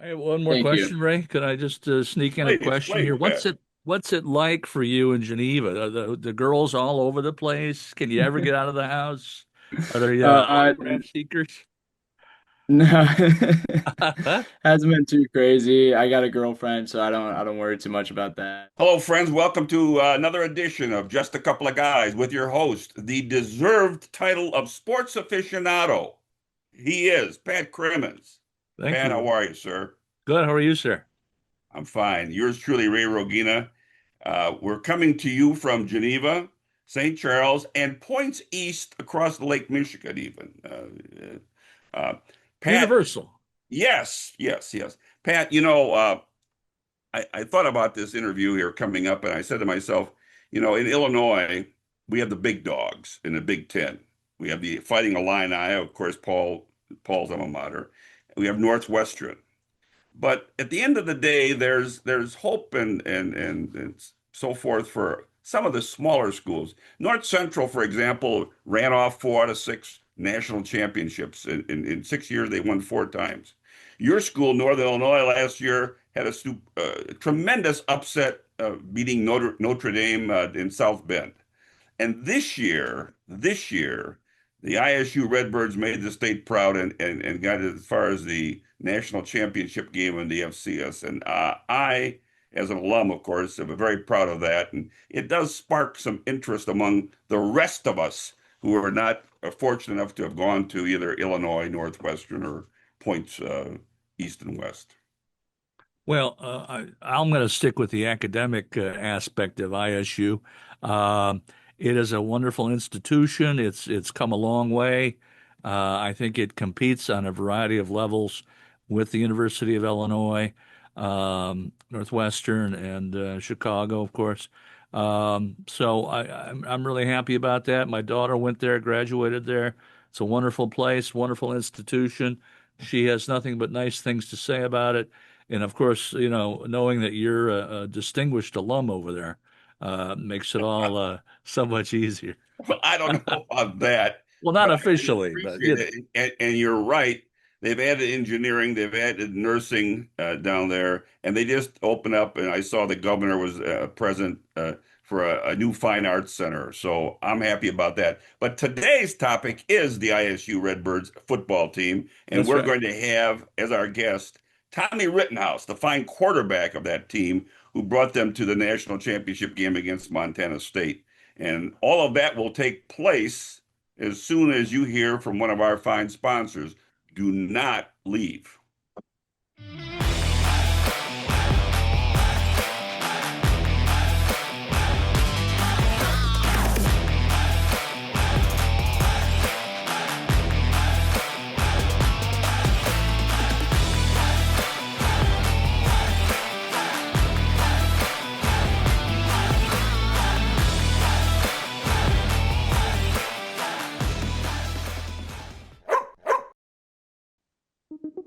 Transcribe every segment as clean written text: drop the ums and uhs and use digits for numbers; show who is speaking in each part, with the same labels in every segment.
Speaker 1: I have one more
Speaker 2: Thank you.
Speaker 1: question, Ray. Could I just sneak in a
Speaker 3: Please,
Speaker 1: question
Speaker 3: please,
Speaker 1: here?
Speaker 3: Pat.
Speaker 1: What's it like for you in Geneva? Are the girls all over the place? Can you ever get out of the house? Are there
Speaker 2: Uh,
Speaker 1: autograph seekers?
Speaker 2: no, hasn't been too crazy. I got a girlfriend, so I don't worry too much about that.
Speaker 3: Hello, friends. Welcome to another edition of Just a Couple of Guys with your host, the deserved title of sports aficionado. He is Pat Crimmins.
Speaker 1: Thank
Speaker 3: Pat, how
Speaker 1: you.
Speaker 3: are you, sir?
Speaker 1: Good. How are you, sir?
Speaker 3: I'm fine. Yours truly, Ray Rogina. We're coming to you from Geneva, St. Charles, and points east across Lake Michigan, even. Pat,
Speaker 1: Universal.
Speaker 3: yes, yes, yes. Pat, I thought about this interview here coming up, and I said to myself, in Illinois, we have the big dogs in the Big Ten. We have the Fighting Illini, of course, Paul's alma mater. We have Northwestern. But at the end of the day, there's hope and so forth for some of the smaller schools. North Central, for example, ran off 4 out of 6 national championships. In 6 years, they won 4 times. Your school, Northern Illinois, last year had a tremendous upset, beating Notre Dame in South Bend. And this year, the ISU Redbirds made the state proud and got as far as the national championship game in the FCS. And I, as an alum, of course, am very proud of that. And it does spark some interest among the rest of us who are not fortunate enough to have gone to either Illinois, Northwestern, or points east and west.
Speaker 1: Well, I'm going to stick with the academic aspect of ISU. It is a wonderful institution. It's come a long way. I think it competes on a variety of levels with the University of Illinois, Northwestern, and Chicago, of course. So I'm really happy about that. My daughter went there, graduated there. It's a wonderful place, wonderful institution. She has nothing but nice things to say about it. And of course, knowing that you're a distinguished alum over there makes it all so much easier.
Speaker 3: Well, I don't know about that,
Speaker 1: Well, not
Speaker 3: but I do
Speaker 1: officially, but
Speaker 3: appreciate it. And you're right. They've added engineering, they've added nursing down there, and they just opened up. And I saw the governor was present for a new fine arts center. So I'm happy about that. But today's topic is the ISU Redbirds football team. And
Speaker 1: that's
Speaker 3: we're
Speaker 1: right.
Speaker 3: going to have as our guest Tommy Rittenhouse, the fine quarterback of that team, who brought them to the national championship game against Montana State. And all of that will take place as soon as you hear from one of our fine sponsors. Do not leave.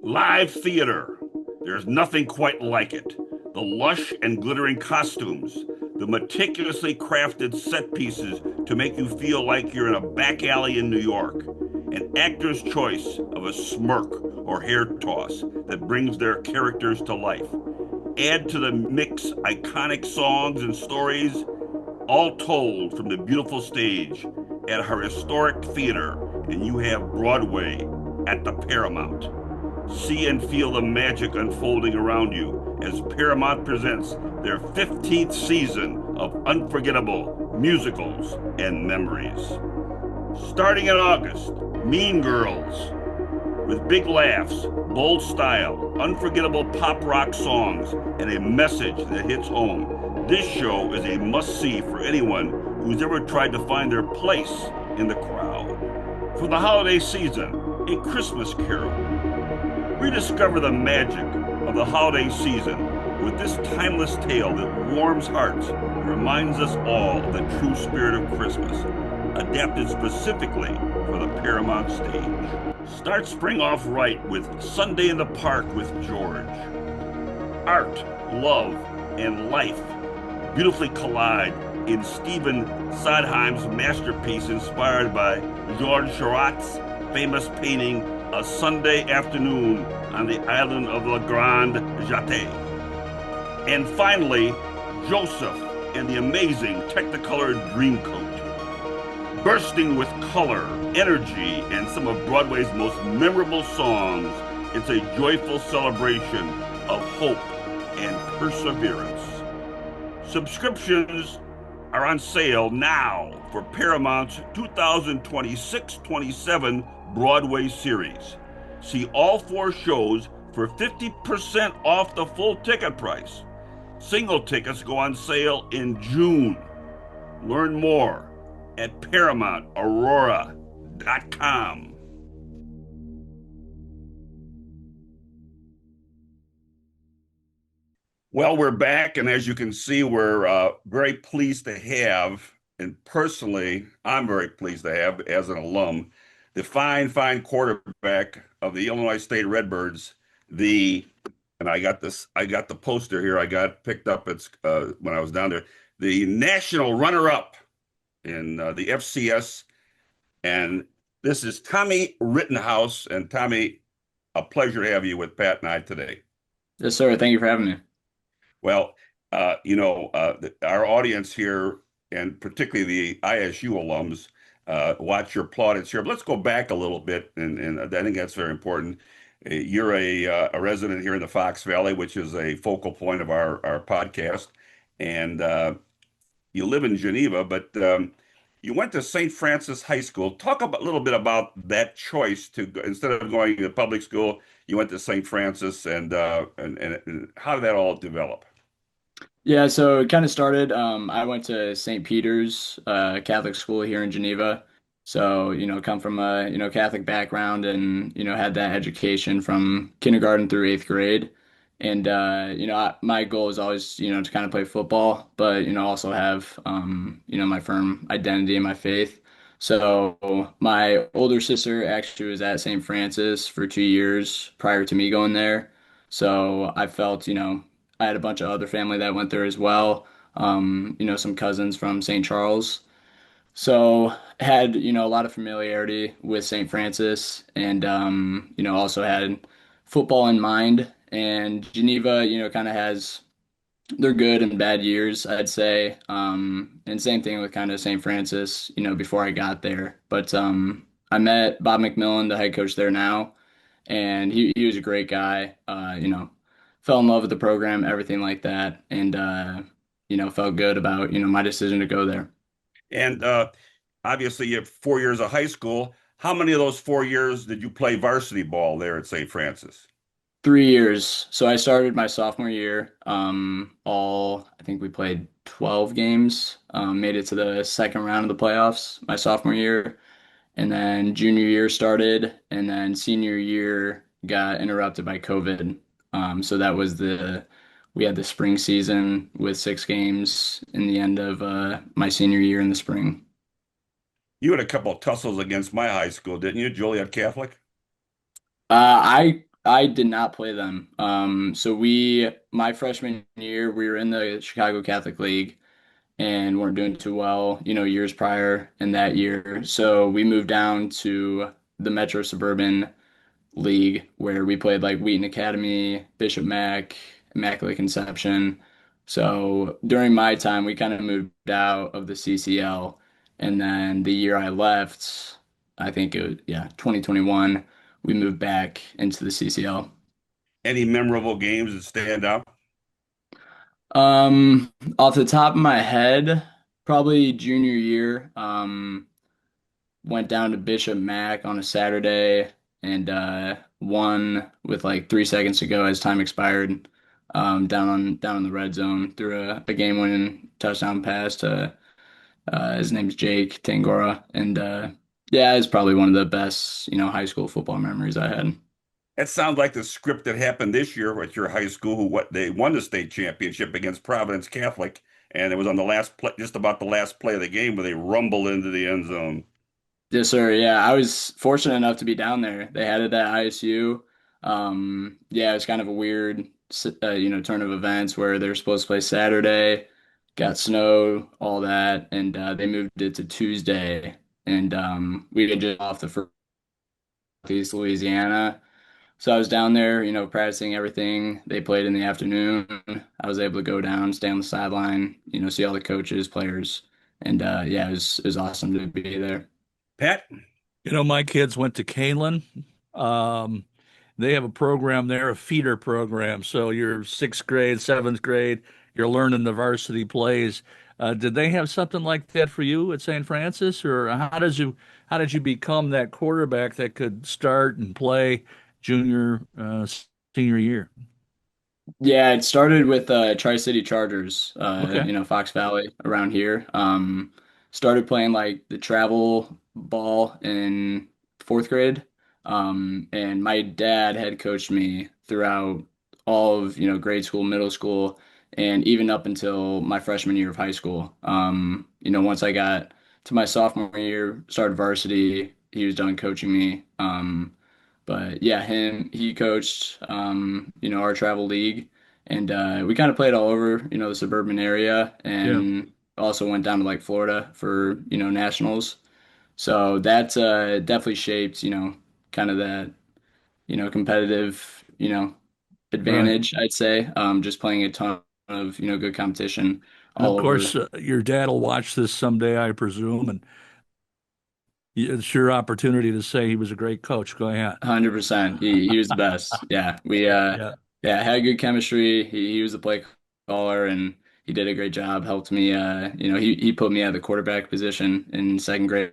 Speaker 3: Live theater. There's nothing quite like it. The lush and glittering costumes, the meticulously crafted set pieces to make you feel like you're in a back alley in New York, an actor's choice of a smirk or hair toss that brings their characters to life. Add to the mix iconic songs and stories, all told from the beautiful stage at her historic theater, and you have Broadway at the Paramount. See and feel the magic unfolding around you as Paramount presents their 15th season of unforgettable musicals and memories. Starting in August, Mean Girls, with big laughs, bold style, unforgettable pop rock songs, and a message that hits home. This show is a must-see for anyone who's ever tried to find their place in the crowd. For the holiday season, A Christmas Carol. Rediscover the magic of the holiday season with this timeless tale that warms hearts and reminds us all of the true spirit of Christmas, adapted specifically for the Paramount stage. Start spring off right with Sunday in the Park with George. Art, love, and life beautifully collide in Stephen Sondheim's masterpiece inspired by Georges Seurat's famous painting A Sunday Afternoon on the island of La Grande Jatte. And finally, Joseph and the amazing Technicolor Dreamcoat. Bursting with color, energy, and some of Broadway's most memorable songs, it's a joyful celebration of hope and perseverance. Subscriptions are on sale now for Paramount's 2026-27 Broadway series. See all 4 shows for 50% off the full ticket price. Single tickets go on sale in June. Learn more at ParamountAurora.com. Well, we're back, and as you can see, we're very pleased to have, and personally, I'm very pleased to have, as an alum, the fine quarterback of the Illinois State Redbirds, and I got the poster here. I got picked up when I was down there, the national runner-up in the FCS, and this is Tommy Rittenhouse. And Tommy, a pleasure to have you with Pat and I today.
Speaker 2: Yes, sir. Thank you for having me.
Speaker 3: Well, our audience here, and particularly the ISU alums, watch your plaudits here. But let's go back a little bit, and I think that's very important. You're a resident here in the Fox Valley, which is a focal point of our podcast, and you live in Geneva, but you went to St. Francis High School. Talk a little bit about that choice to go, instead of going to public school, you went to St. Francis, and how did that all develop?
Speaker 2: Yeah, so it kind of started. I went to St. Peter's Catholic school here in Geneva. So, come from a, Catholic background and, had that education from kindergarten through 8th grade. And, my goal is always, to kind of play football, but, also have, my firm identity and my faith. So my older sister actually was at St. Francis for 2 years prior to me going there. So I felt, I had a bunch of other family that went there as well. Some cousins from St. Charles. So had, a lot of familiarity with St. Francis and, also had football in mind. And Geneva, kind of has they're good and bad years, I'd say. And same thing with kind of St. Francis, before I got there. But I met Bob McMillan, the head coach there now, and he was a great guy. Fell in love with the program, everything like that, and felt good about, my decision to go there.
Speaker 3: And obviously, you have 4 years of high school. How many of those 4 years did you play varsity ball there at St. Francis?
Speaker 2: 3 years. So I started my sophomore year. I think we played 12 games, made it to the second round of the playoffs my sophomore year. And then junior year started, and then senior year got interrupted by COVID. So that was we had the spring season with 6 games in the end of my senior year in the spring.
Speaker 3: You had a couple of tussles against my high school, didn't you, Joliet Catholic?
Speaker 2: I did not play them. So my freshman year, we were in the Chicago Catholic League and weren't doing too well, years prior in that year. So we moved down to the Metro Suburban League where we played like Wheaton Academy, Bishop Mack, Immaculate Conception. So during my time, we kind of moved out of the CCL. And then the year I left, I think it was, yeah, 2021, we moved back into the CCL.
Speaker 3: Any memorable games that stand out?
Speaker 2: Off the top of my head, probably junior year. Went down to Bishop Mack on a Saturday and won with like 3 seconds to go as time expired. Down in the red zone through a game-winning touchdown pass to his name's 𝐍𝐚𝐭𝐢𝐯𝐿𝐴, and yeah, it's probably one of the best high school football memories I had.
Speaker 3: That sounds like the script that happened this year at your high school, they won the state championship against Providence Catholic, and it was on the last play, just about the last play of the game, where they rumbled into the end zone.
Speaker 2: Yes, sir. Yeah, I was fortunate enough to be down there. They had it at ISU. Yeah, it was kind of a weird, turn of events where they were supposed to play Saturday, got snow, all that, and they moved it to Tuesday. And we had just off the first Louisiana. So I was down there, practicing everything. They played in the afternoon. I was able to go down, stay on the sideline, see all the coaches, players, and yeah, it was awesome to be there.
Speaker 3: Pat?
Speaker 1: My kids went to Kalen. Um, they have a program there, a feeder program. So you're sixth grade, seventh grade, you're learning the varsity plays. Did they have something like that for you at St. Francis, or how did you become that quarterback that could start and play junior, senior year?
Speaker 2: Yeah, it started with Tri-City Chargers,
Speaker 1: Okay.
Speaker 2: Fox Valley around here. Started playing like the travel ball in fourth grade. And my dad had coached me throughout all of, grade school, middle school, and even up until my freshman year of high school. Once I got to my sophomore year, started varsity, he was done coaching me. But yeah, he coached, our travel league, and we kind of played all over, the suburban area,
Speaker 1: Yeah.
Speaker 2: and also went down to like Florida for, nationals. So that definitely shaped, kind of that, competitive,
Speaker 1: Right.
Speaker 2: advantage, I'd say. Just playing a ton of, good competition
Speaker 1: And of
Speaker 2: all over.
Speaker 1: course, your dad will watch this someday, I presume, and it's your opportunity to say he was a great coach. Go ahead.
Speaker 2: 100%. He was the best. Yeah. We
Speaker 1: Yeah.
Speaker 2: yeah, had good chemistry. He was the play caller and he did a great job. Helped me he put me at the quarterback position in second grade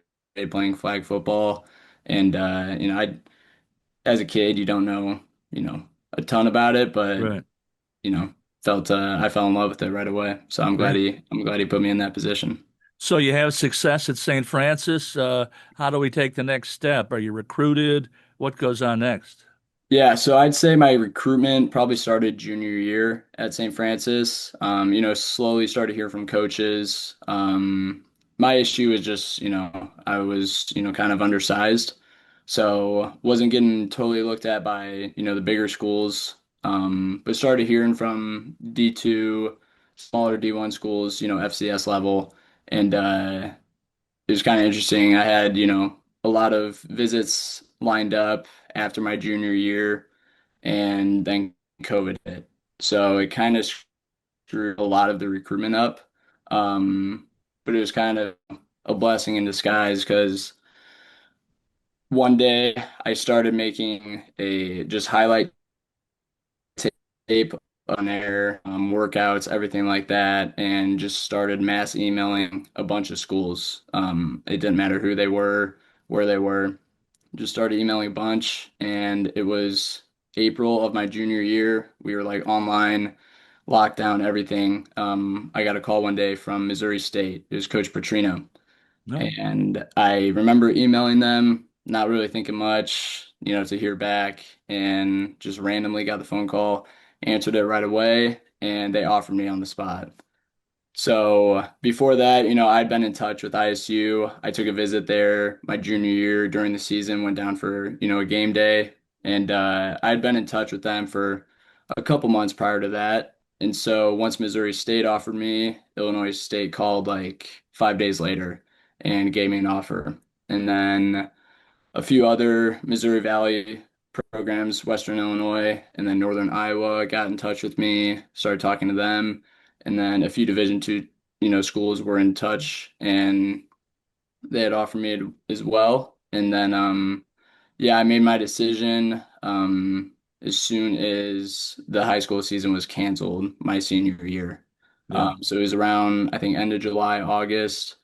Speaker 2: playing flag football. And I as a kid you don't know, a ton about it, but
Speaker 1: Right.
Speaker 2: you know, felt I fell in love with it right away. So
Speaker 1: Great.
Speaker 2: I'm glad he put me in that position.
Speaker 1: So you have success at St. Francis. How do we take the next step? Are you recruited? What goes on next?
Speaker 2: Yeah, so I'd say my recruitment probably started junior year at St. Francis. Slowly started hearing from coaches. My issue is just, I was, kind of undersized. So wasn't getting totally looked at by, the bigger schools. But started hearing from D2, smaller D1 schools, FCS level. And it was kind of interesting. I had, a lot of visits lined up after my junior year and then COVID hit. So it kind of screwed a lot of the recruitment up. But it was kind of a blessing in disguise because one day I started making a just highlight tape on air, workouts, everything like that, and just started mass emailing a bunch of schools. It didn't matter who they were, where they were, just started emailing a bunch, and it was April of my junior year. We were like online, lockdown, everything. I got a call one day from Missouri State. It was Coach Petrino.
Speaker 1: No.
Speaker 2: And I remember emailing them, not really thinking much, to hear back, and just randomly got the phone call, answered it right away, and they offered me on the spot. So before that, I'd been in touch with ISU. I took a visit there my junior year during the season, went down for, a game day, and I'd been in touch with them for a couple months prior to that. And so once Missouri State offered me, Illinois State called like 5 days later and gave me an offer. And then a few other Missouri Valley programs, Western Illinois, and then Northern Iowa got in touch with me, started talking to them, and then a few Division two, schools were in touch and they had offered me it as well. And then yeah, I made my decision as soon as the high school season was canceled my senior year.
Speaker 1: Yeah.
Speaker 2: So it was around, I think, end of July, August.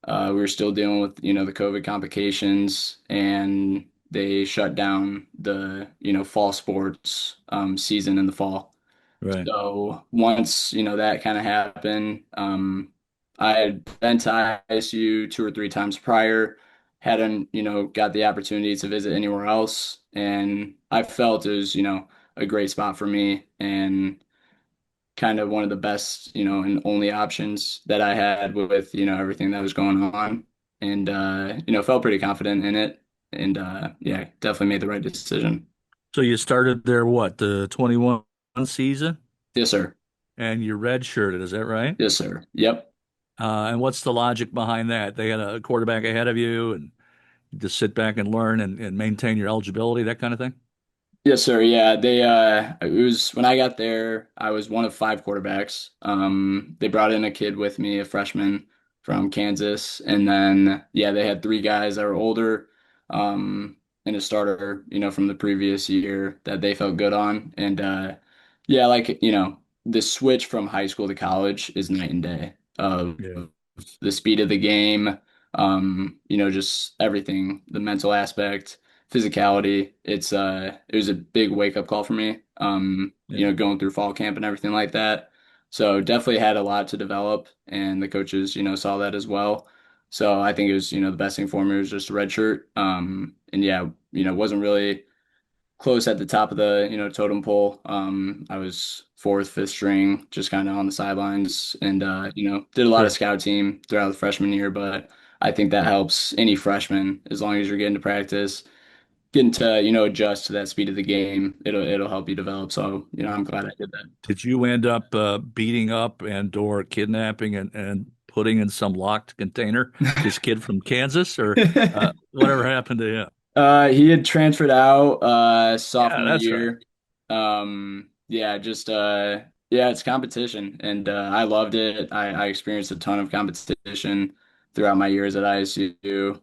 Speaker 2: We were still dealing with, the COVID complications, and they shut down the, fall sports season in the fall.
Speaker 1: Right.
Speaker 2: So once, that kind of happened, I had been to ISU two or three times prior, hadn't, got the opportunity to visit anywhere else. And I felt it was, a great spot for me and kind of one of the best, and only options that I had with, everything that was going on. And felt pretty confident in it. And yeah, definitely made the right decision.
Speaker 1: So you started there, what, the 21 season,
Speaker 2: Yes, sir.
Speaker 1: and you're redshirted, is that right?
Speaker 2: Yes, sir. Yep.
Speaker 1: And what's the logic behind that? They had a quarterback ahead of you, and you just sit back and learn and maintain your eligibility, that kind of thing?
Speaker 2: Yes, sir. Yeah, it was when I got there, I was one of five quarterbacks. They brought in a kid with me, a freshman from Kansas, and then yeah, they had three guys that were older, and a starter, from the previous year that they felt good on. And yeah, like, the switch from high school to college is night and day of
Speaker 1: Yeah.
Speaker 2: the speed of the game, just everything, the mental aspect, physicality. It was a big wake up call for me.
Speaker 1: Yeah.
Speaker 2: Going through fall camp and everything like that. So definitely had a lot to develop, and the coaches, saw that as well. So I think it was, the best thing for me was just a red shirt. And yeah, wasn't really close at the top of the, totem pole. I was fourth, fifth string, just kind of on the sidelines, and did a lot of
Speaker 1: Sure.
Speaker 2: scout team throughout the freshman year. But I think that helps any freshman as long as you're getting to practice, getting to adjust to that speed of the game. It'll help you develop. So I'm glad I did that.
Speaker 1: Did you end up beating up and or kidnapping and putting in some locked container this kid from Kansas, or whatever happened to him?
Speaker 2: He had transferred out
Speaker 1: Yeah,
Speaker 2: sophomore
Speaker 1: that's right.
Speaker 2: year. Yeah, just yeah, it's competition, and I loved it. I experienced a ton of competition throughout my years at ISU.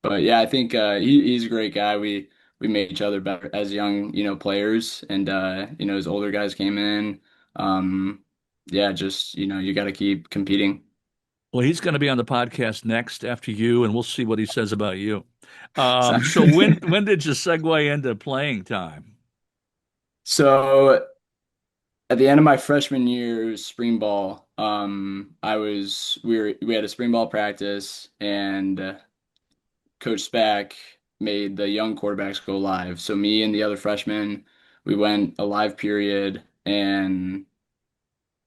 Speaker 2: But yeah, I think he's a great guy. We made each other better as young, players, and as older guys came in. Yeah, just you got to keep competing.
Speaker 1: Well, he's going to be on the podcast next after you, and we'll see what he says about you.
Speaker 2: So,
Speaker 1: So when did you segue into playing time?
Speaker 2: so at the end of my freshman year, spring ball, we had a spring ball practice, and Coach Spack made the young quarterbacks go live. So me and the other freshmen, we went a live period, and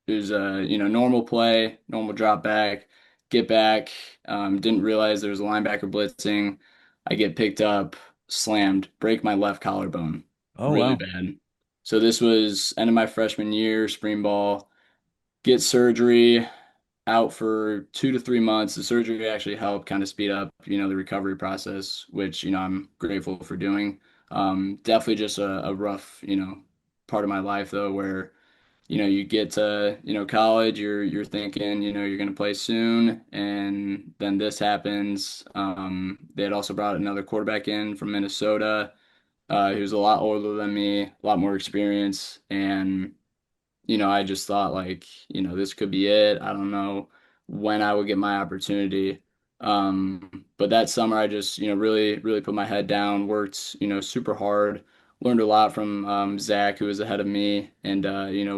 Speaker 2: it was a normal play, normal drop back, get back. Didn't realize there was a linebacker blitzing. I get picked up, slammed, break my left collarbone,
Speaker 1: Oh,
Speaker 2: really
Speaker 1: wow.
Speaker 2: bad. So this was end of my freshman year, spring ball. Get surgery, out for 2 to 3 months. The surgery actually helped kind of speed up, the recovery process, which, I'm grateful for doing. Definitely just a rough, part of my life though, where, you get to, college, you're thinking, you're going to play soon, and then this happens. They had also brought another quarterback in from Minnesota, who's a lot older than me, a lot more experience, and I just thought like, this could be it. I don't know when I would get my opportunity. But that summer I just, really, really put my head down, worked, super hard, learned a lot from Zach, who was ahead of me and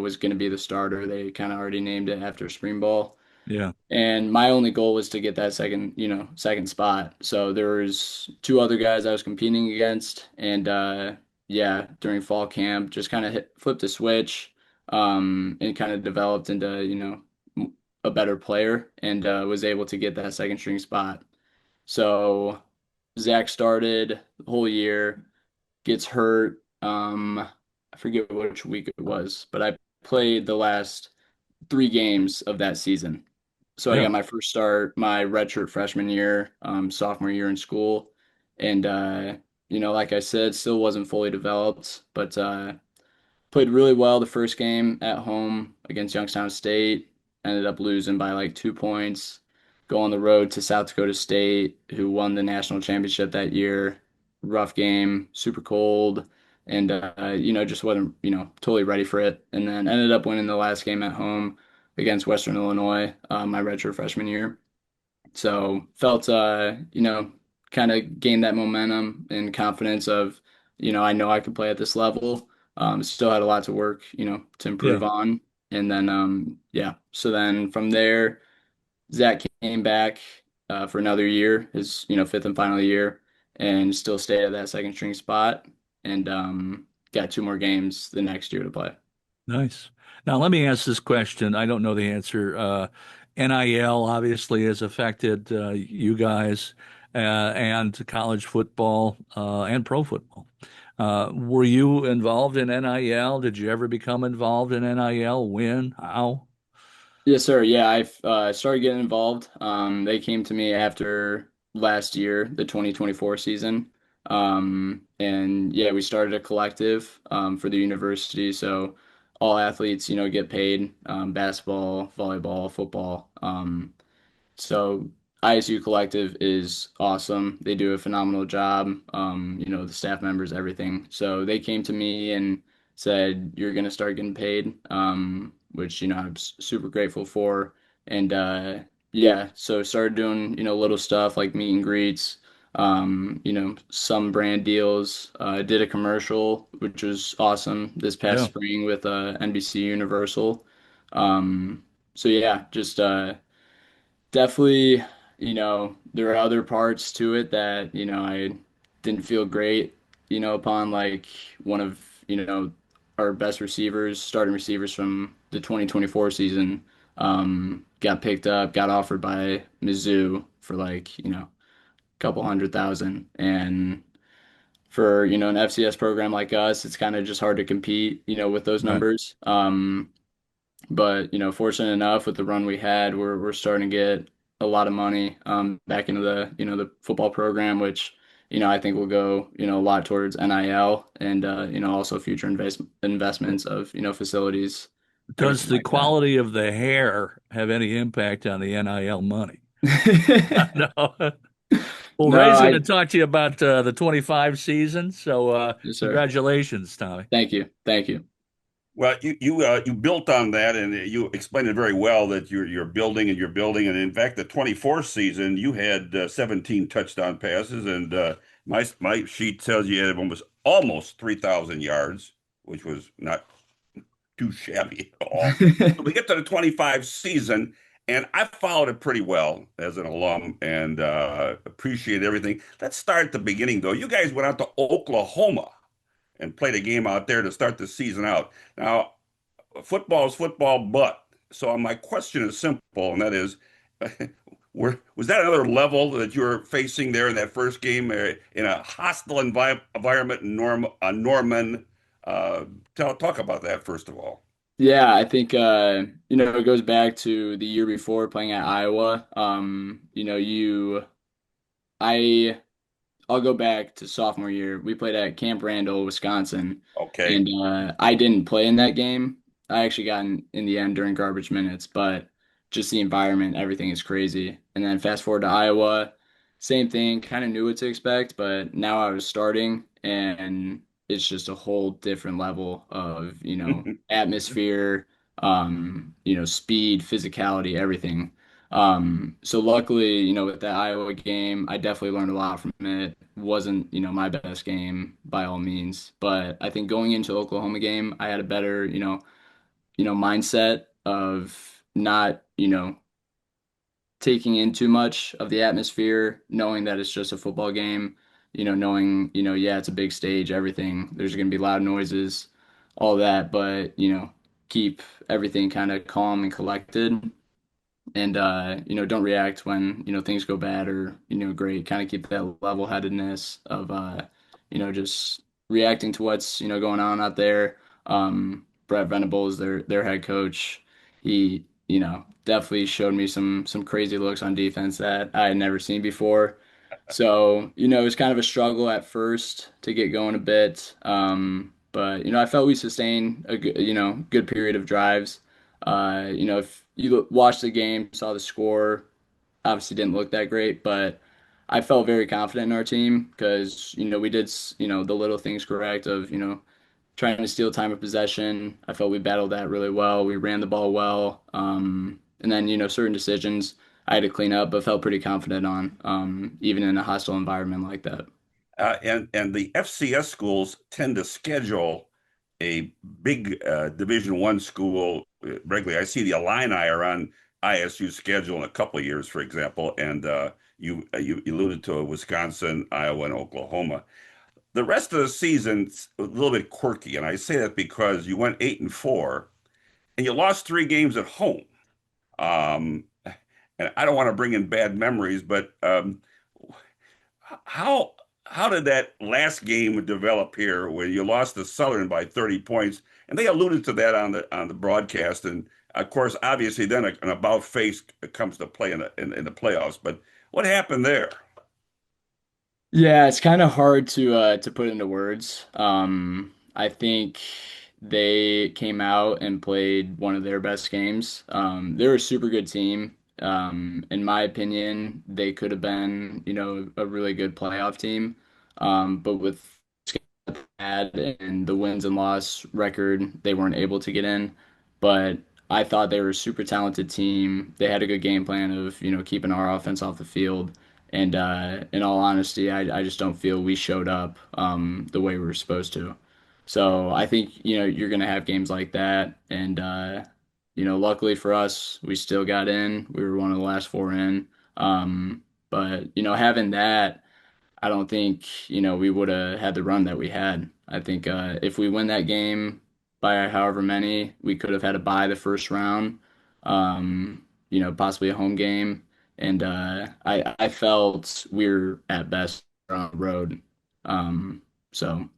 Speaker 2: was going to be the starter. They kind of already named it after spring ball.
Speaker 1: Yeah.
Speaker 2: And my only goal was to get that second spot. So there was two other guys I was competing against, and yeah, during fall camp, just kind of flipped a switch, and kind of developed into a better player, and was able to get that second string spot. So Zach started the whole year, gets hurt. I forget which week it was, but I played the last three games of that season. So I
Speaker 1: Yeah.
Speaker 2: got my first start my redshirt freshman year, sophomore year in school, and like I said, still wasn't fully developed, but played really well the first game at home against Youngstown State. Ended up losing by like 2 points. Go on the road to South Dakota State, who won the national championship that year. Rough game, super cold, and just wasn't totally ready for it. And then ended up winning the last game at home against Western Illinois, my redshirt freshman year. So felt kind of gained that momentum and confidence of I know I could play at this level. Still had a lot to work, to
Speaker 1: Yeah.
Speaker 2: improve on. And then yeah, so then from there, Zach came back for another year, his fifth and final year, and still stayed at that second string spot, and got two more games the next year to play.
Speaker 1: Nice. Now, let me ask this question. I don't know the answer. NIL obviously has affected you guys and college football and pro football. Were you involved in NIL? Did you ever become involved in NIL? When? How?
Speaker 2: Yes, sir. Yeah, I've started getting involved. They came to me after last year, the 2024 season. And yeah, we started a collective for the university. So all athletes, get paid, basketball, volleyball, football. So ISU Collective is awesome. They do a phenomenal job. The staff members, everything. So they came to me and said, "You're gonna start getting paid," which I'm super grateful for. And yeah, so started doing little stuff like meet and greets. Some brand deals. Did a commercial, which was awesome this past
Speaker 1: Yeah.
Speaker 2: spring with NBC Universal. So yeah, just definitely, there are other parts to it that, I didn't feel great, upon like one of, our best receivers, starting receivers from the 2024 season, got picked up, got offered by Mizzou for like, a couple 100,000. And for, an FCS program like us, it's kind of just hard to compete, with those
Speaker 1: Right.
Speaker 2: numbers. But fortunate enough with the run we had, we're starting to get a lot of money back into the the football program, which I think will go a lot towards NIL and also future investments of facilities,
Speaker 1: Does
Speaker 2: everything
Speaker 1: the
Speaker 2: like that.
Speaker 1: quality of the hair have any impact on the NIL money? No. Well,
Speaker 2: No,
Speaker 1: Ray's going to talk to you about the 25 season. So,
Speaker 2: yes, sir.
Speaker 1: congratulations, Tommy.
Speaker 2: Thank you, thank you.
Speaker 3: Well, you built on that, and you explained it very well that you're building and you're building, and in fact, the 24th season you had 17 touchdown passes, and my sheet tells you had almost 3,000 yards, which was not too shabby at all. So we get to the 25 season, and I followed it pretty well as an alum and appreciate everything. Let's start at the beginning, though. You guys went out to Oklahoma and played a game out there to start the season out. Now, football is football, but so my question is simple, and that is, was that another level that you were facing there in that first game in a hostile environment in Norman? Talk about that first of all.
Speaker 2: Yeah, I think it goes back to the year before playing at Iowa. I I'll go back to sophomore year. We played at Camp Randall, Wisconsin,
Speaker 3: Okay.
Speaker 2: and I didn't play in that game. I actually got in the end during garbage minutes, but just the environment, everything is crazy. And then fast forward to Iowa, same thing, kind of knew what to expect, but now I was starting, and it's just a whole different level of, atmosphere, speed, physicality, everything. So luckily, with that Iowa game, I definitely learned a lot from it. Wasn't, my best game by all means, but I think going into Oklahoma game, I had a better, mindset of not, taking in too much of the atmosphere, knowing that it's just a football game, knowing, yeah, it's a big stage, everything. There's going to be loud noises, all that, but, keep everything kind of calm and collected and don't react when things go bad or great, kind of keep that level-headedness of just reacting to what's going on out there. Brett Venables, their head coach, he definitely showed me some crazy looks on defense that I had never seen before. So it was kind of a struggle at first to get going a bit, but I felt we sustained a good period of drives. If you watched the game, saw the score, obviously didn't look that great, but I felt very confident in our team because, we did, the little things correct of, trying to steal time of possession. I felt we battled that really well. We ran the ball well. And then, certain decisions I had to clean up, but felt pretty confident on, even in a hostile environment like that.
Speaker 3: And the FCS schools tend to schedule a big Division One school regularly. I see the Illini are on ISU's schedule in a couple of years, for example, and you alluded to Wisconsin, Iowa, and Oklahoma. The rest of the season's a little bit quirky, and I say that because you went 8-4, and you lost three games at home. Um, and I don't want to bring in bad memories, but how how did that last game develop here when you lost to Southern by 30 points? And they alluded to that on the broadcast. And of course, obviously, then an about face comes to play in the playoffs. But what happened there?
Speaker 2: Yeah, it's kind of hard to put into words. I think they came out and played one of their best games. They're a super good team. In my opinion, they could have been, a really good playoff team. But with had and the wins and loss record, they weren't able to get in. But I thought they were a super talented team. They had a good game plan of, keeping our offense off the field. And in all honesty, I just don't feel we showed up the way we were supposed to. So I think, you're going to have games like that. And, luckily for us, we still got in. We were one of the last four in. But, having that, I don't think, we would have had the run that we had. I think if we win that game by however many, we could have had a bye the first round, possibly a home game. And I felt we are at best on the road. So,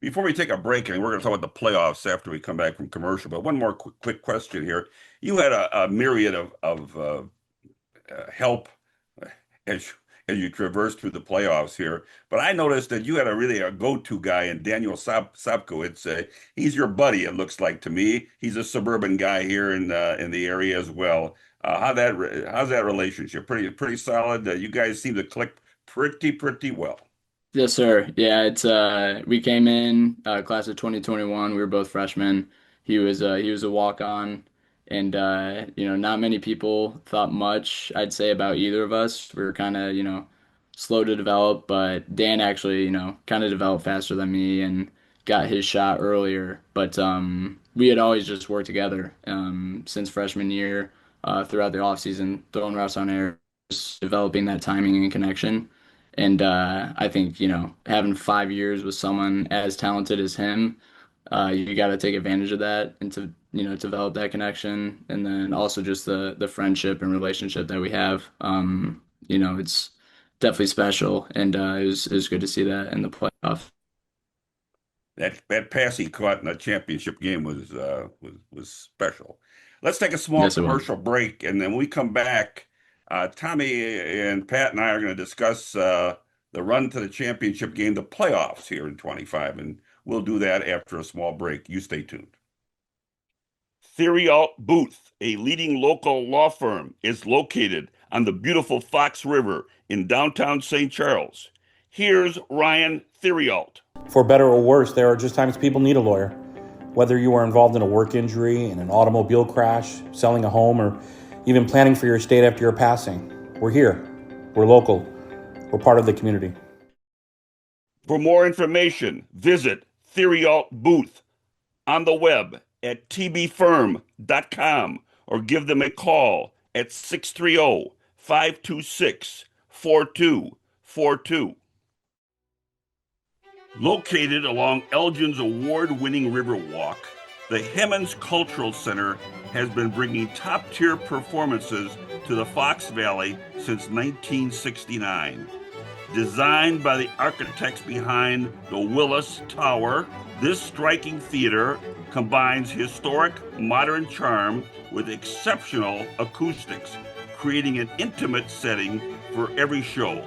Speaker 3: Before we take a break, and we're going to talk about the playoffs after we come back from commercial, but one more quick question here. You had a myriad of help as as you traverse through the playoffs here. But I noticed that you had a go-to guy in 𝐑𝐢𝐭𝐲𝐶𝐞. He's your buddy, it looks like to me. He's a suburban guy here in the area as well. How's that relationship? Pretty solid. You guys seem to click pretty well.
Speaker 2: yes, sir. Yeah, it's we came in class of 2021. We were both freshmen. He was a walk-on, and not many people thought much, I'd say, about either of us. We were kind of, slow to develop, but Dan actually, kind of developed faster than me and got his shot earlier. But we had always just worked together since freshman year, throughout the off season, throwing routes on air, just developing that timing and connection. And I think, having 5 years with someone as talented as him, you got to take advantage of that and to, develop that connection. And then also just the friendship and relationship that we have. It's definitely special. And it was good to see that in the playoff.
Speaker 3: That pass he caught in the championship game was special. Let's take a small
Speaker 2: Yes, it was.
Speaker 3: commercial break, and then when we come back, Tommy and Pat and I are going to discuss the run to the championship game, the playoffs here in 25, and we'll do that after a small break. You stay tuned. 𝐸𝐴 Booth, a leading local law firm, is located on the beautiful Fox River in downtown St. Charles. Here's Ryan 𝐸𝐴.
Speaker 4: For better or worse, there are just times people need a lawyer. Whether you are involved in a work injury, in an automobile crash, selling a home, or even planning for your estate after your passing, we're here. We're local. We're part of the community.
Speaker 3: For more information, visit 𝐸𝐴 Booth on the web at tbfirm.com or give them a call at 630-526-4242. Located along Elgin's award-winning Riverwalk, the 𝐓𝐻EMANS Cultural Center has been bringing top-tier performances to the Fox Valley since 1969. Designed by the architects behind the Willis Tower, this striking theater combines historic modern charm with exceptional acoustics, creating an intimate setting for every show.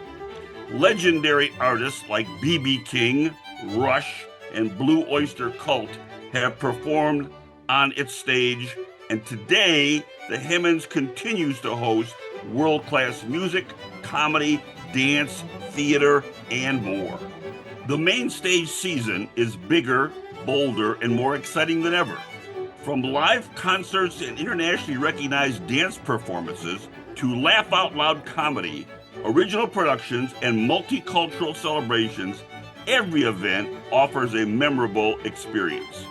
Speaker 3: Legendary artists like B.B. King, Rush, and Blue Oyster Cult have performed on its stage, and today the 𝐓𝐻EMANS continues to host world-class music, comedy, dance, theater, and more. The main stage season is bigger, bolder, and more exciting than ever. From live concerts and internationally recognized dance performances to laugh-out-loud comedy, original productions, and multicultural celebrations, every event offers a memorable experience.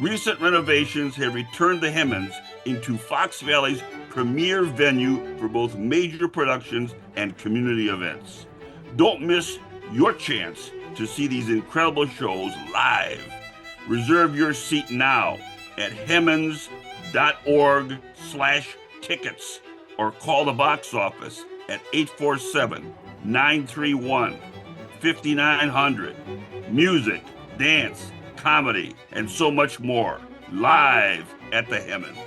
Speaker 3: Recent renovations have returned the 𝐓𝐻EMANS into Fox Valley's premier venue for both major productions and community events. Don't miss your chance to see these incredible shows live. Reserve your seat now at 𝐓𝐻EMANS.org/tickets or call the box office at 847-931-5900. Music, dance, comedy, and so much more live at the 𝐓𝐻EMANS.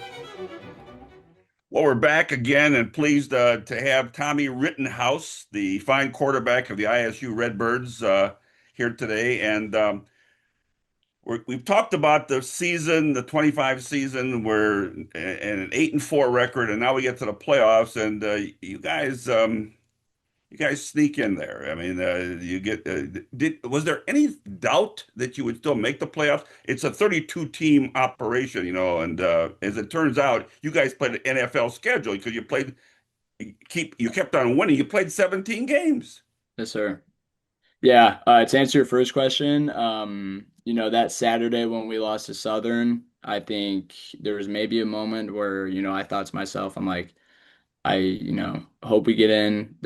Speaker 3: Well, we're back again and pleased to have Tommy Rittenhouse, the fine quarterback of the ISU Redbirds, here today. And we've talked about the season, the 25 season, we're an 8-4 record, and now we get to the playoffs, and you guys sneak in there. I mean, you get. Was there any doubt that you would still make the playoffs? It's a 32 team operation, and as it turns out, you guys played an NFL schedule because you kept on winning. You played 17 games.
Speaker 2: Yes, sir. Yeah, to answer your first question, that Saturday when we lost to Southern, I think there was maybe a moment where, I thought to myself, I'm like, I hope we get in.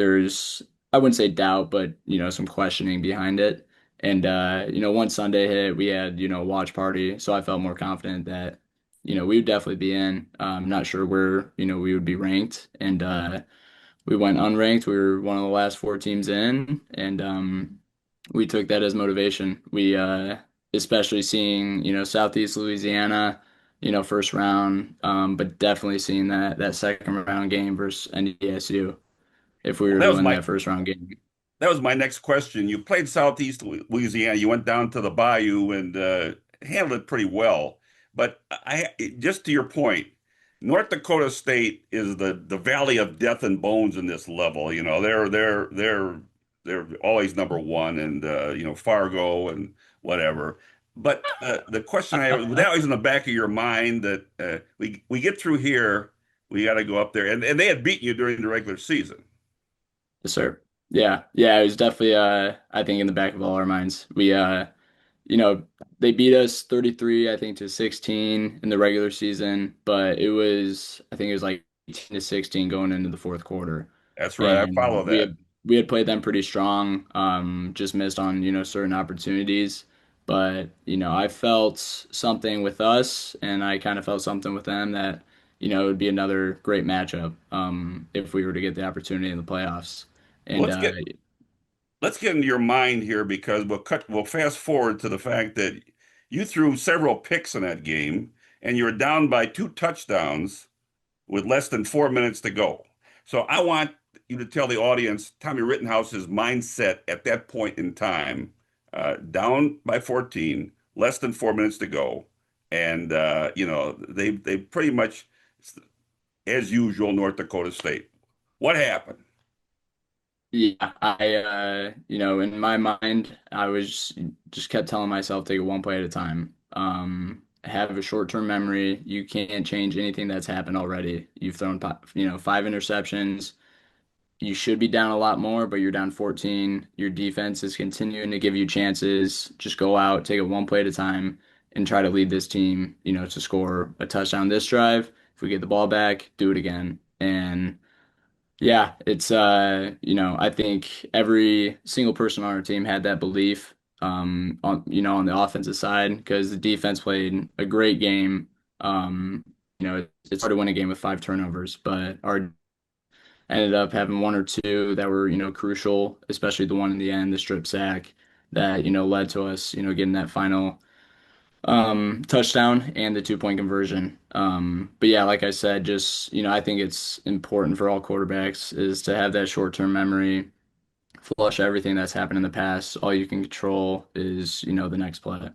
Speaker 2: I wouldn't say doubt, but, some questioning behind it. And, once Sunday hit, we had, a watch party. So I felt more confident that, we would definitely be in. I'm not sure where, we would be ranked. And, we went unranked. We were one of the last four teams in, and we took that as motivation. We especially seeing Southeast Louisiana, first round, but definitely seeing that second round game versus NDSU if we
Speaker 3: Well,
Speaker 2: were to win that first round game.
Speaker 3: that was my next question. You played Southeast Louisiana. You went down to the Bayou and handled it pretty well. But just to your point, North Dakota State is the valley of death and bones in this level. They're always number one, and Fargo and whatever. But the question I have, that was in the back of your mind that we get through here, we got to go up there, and they had beaten you during the regular season.
Speaker 2: Yes, sir. Yeah, yeah, it was definitely I think in the back of all our minds. We you know, they beat us 33, I think, to 16 in the regular season, but I think it was like 18 to 16 going into the fourth quarter.
Speaker 3: That's right. I follow
Speaker 2: And we
Speaker 3: that.
Speaker 2: had we had played them pretty strong, just missed on, certain opportunities. But, I felt something with us and I kind of felt something with them that, it would be another great matchup, if we were to get the opportunity in the playoffs.
Speaker 3: Well,
Speaker 2: And
Speaker 3: let's get into your mind here because we'll fast forward to the fact that you threw several picks in that game and you were down by 2 touchdowns with less than 4 minutes to go. So I want you to tell the audience Tommy Rittenhouse's mindset at that point in time, down by 14, less than 4 minutes to go, and they pretty much, as usual, North Dakota State. What happened?
Speaker 2: Yeah, in my mind, I was just kept telling myself take it one play at a time. Have a short-term memory. You can't change anything that's happened already. You've thrown, five interceptions. You should be down a lot more, but you're down 14. Your defense is continuing to give you chances. Just go out, take it one play at a time, and try to lead this team, to score a touchdown this drive. If we get the ball back, do it again. And yeah, it's I think every single person on our team had that belief on the offensive side because the defense played a great game. It's hard to win a game with five turnovers, but our ended up having one or two that were, crucial, especially the one in the end, the strip sack that, led to us, getting that final touchdown and the 2 point conversion. But yeah, like I said, just, I think it's important for all quarterbacks is to have that short-term memory, flush everything that's happened in the past. All you can control is, the next play.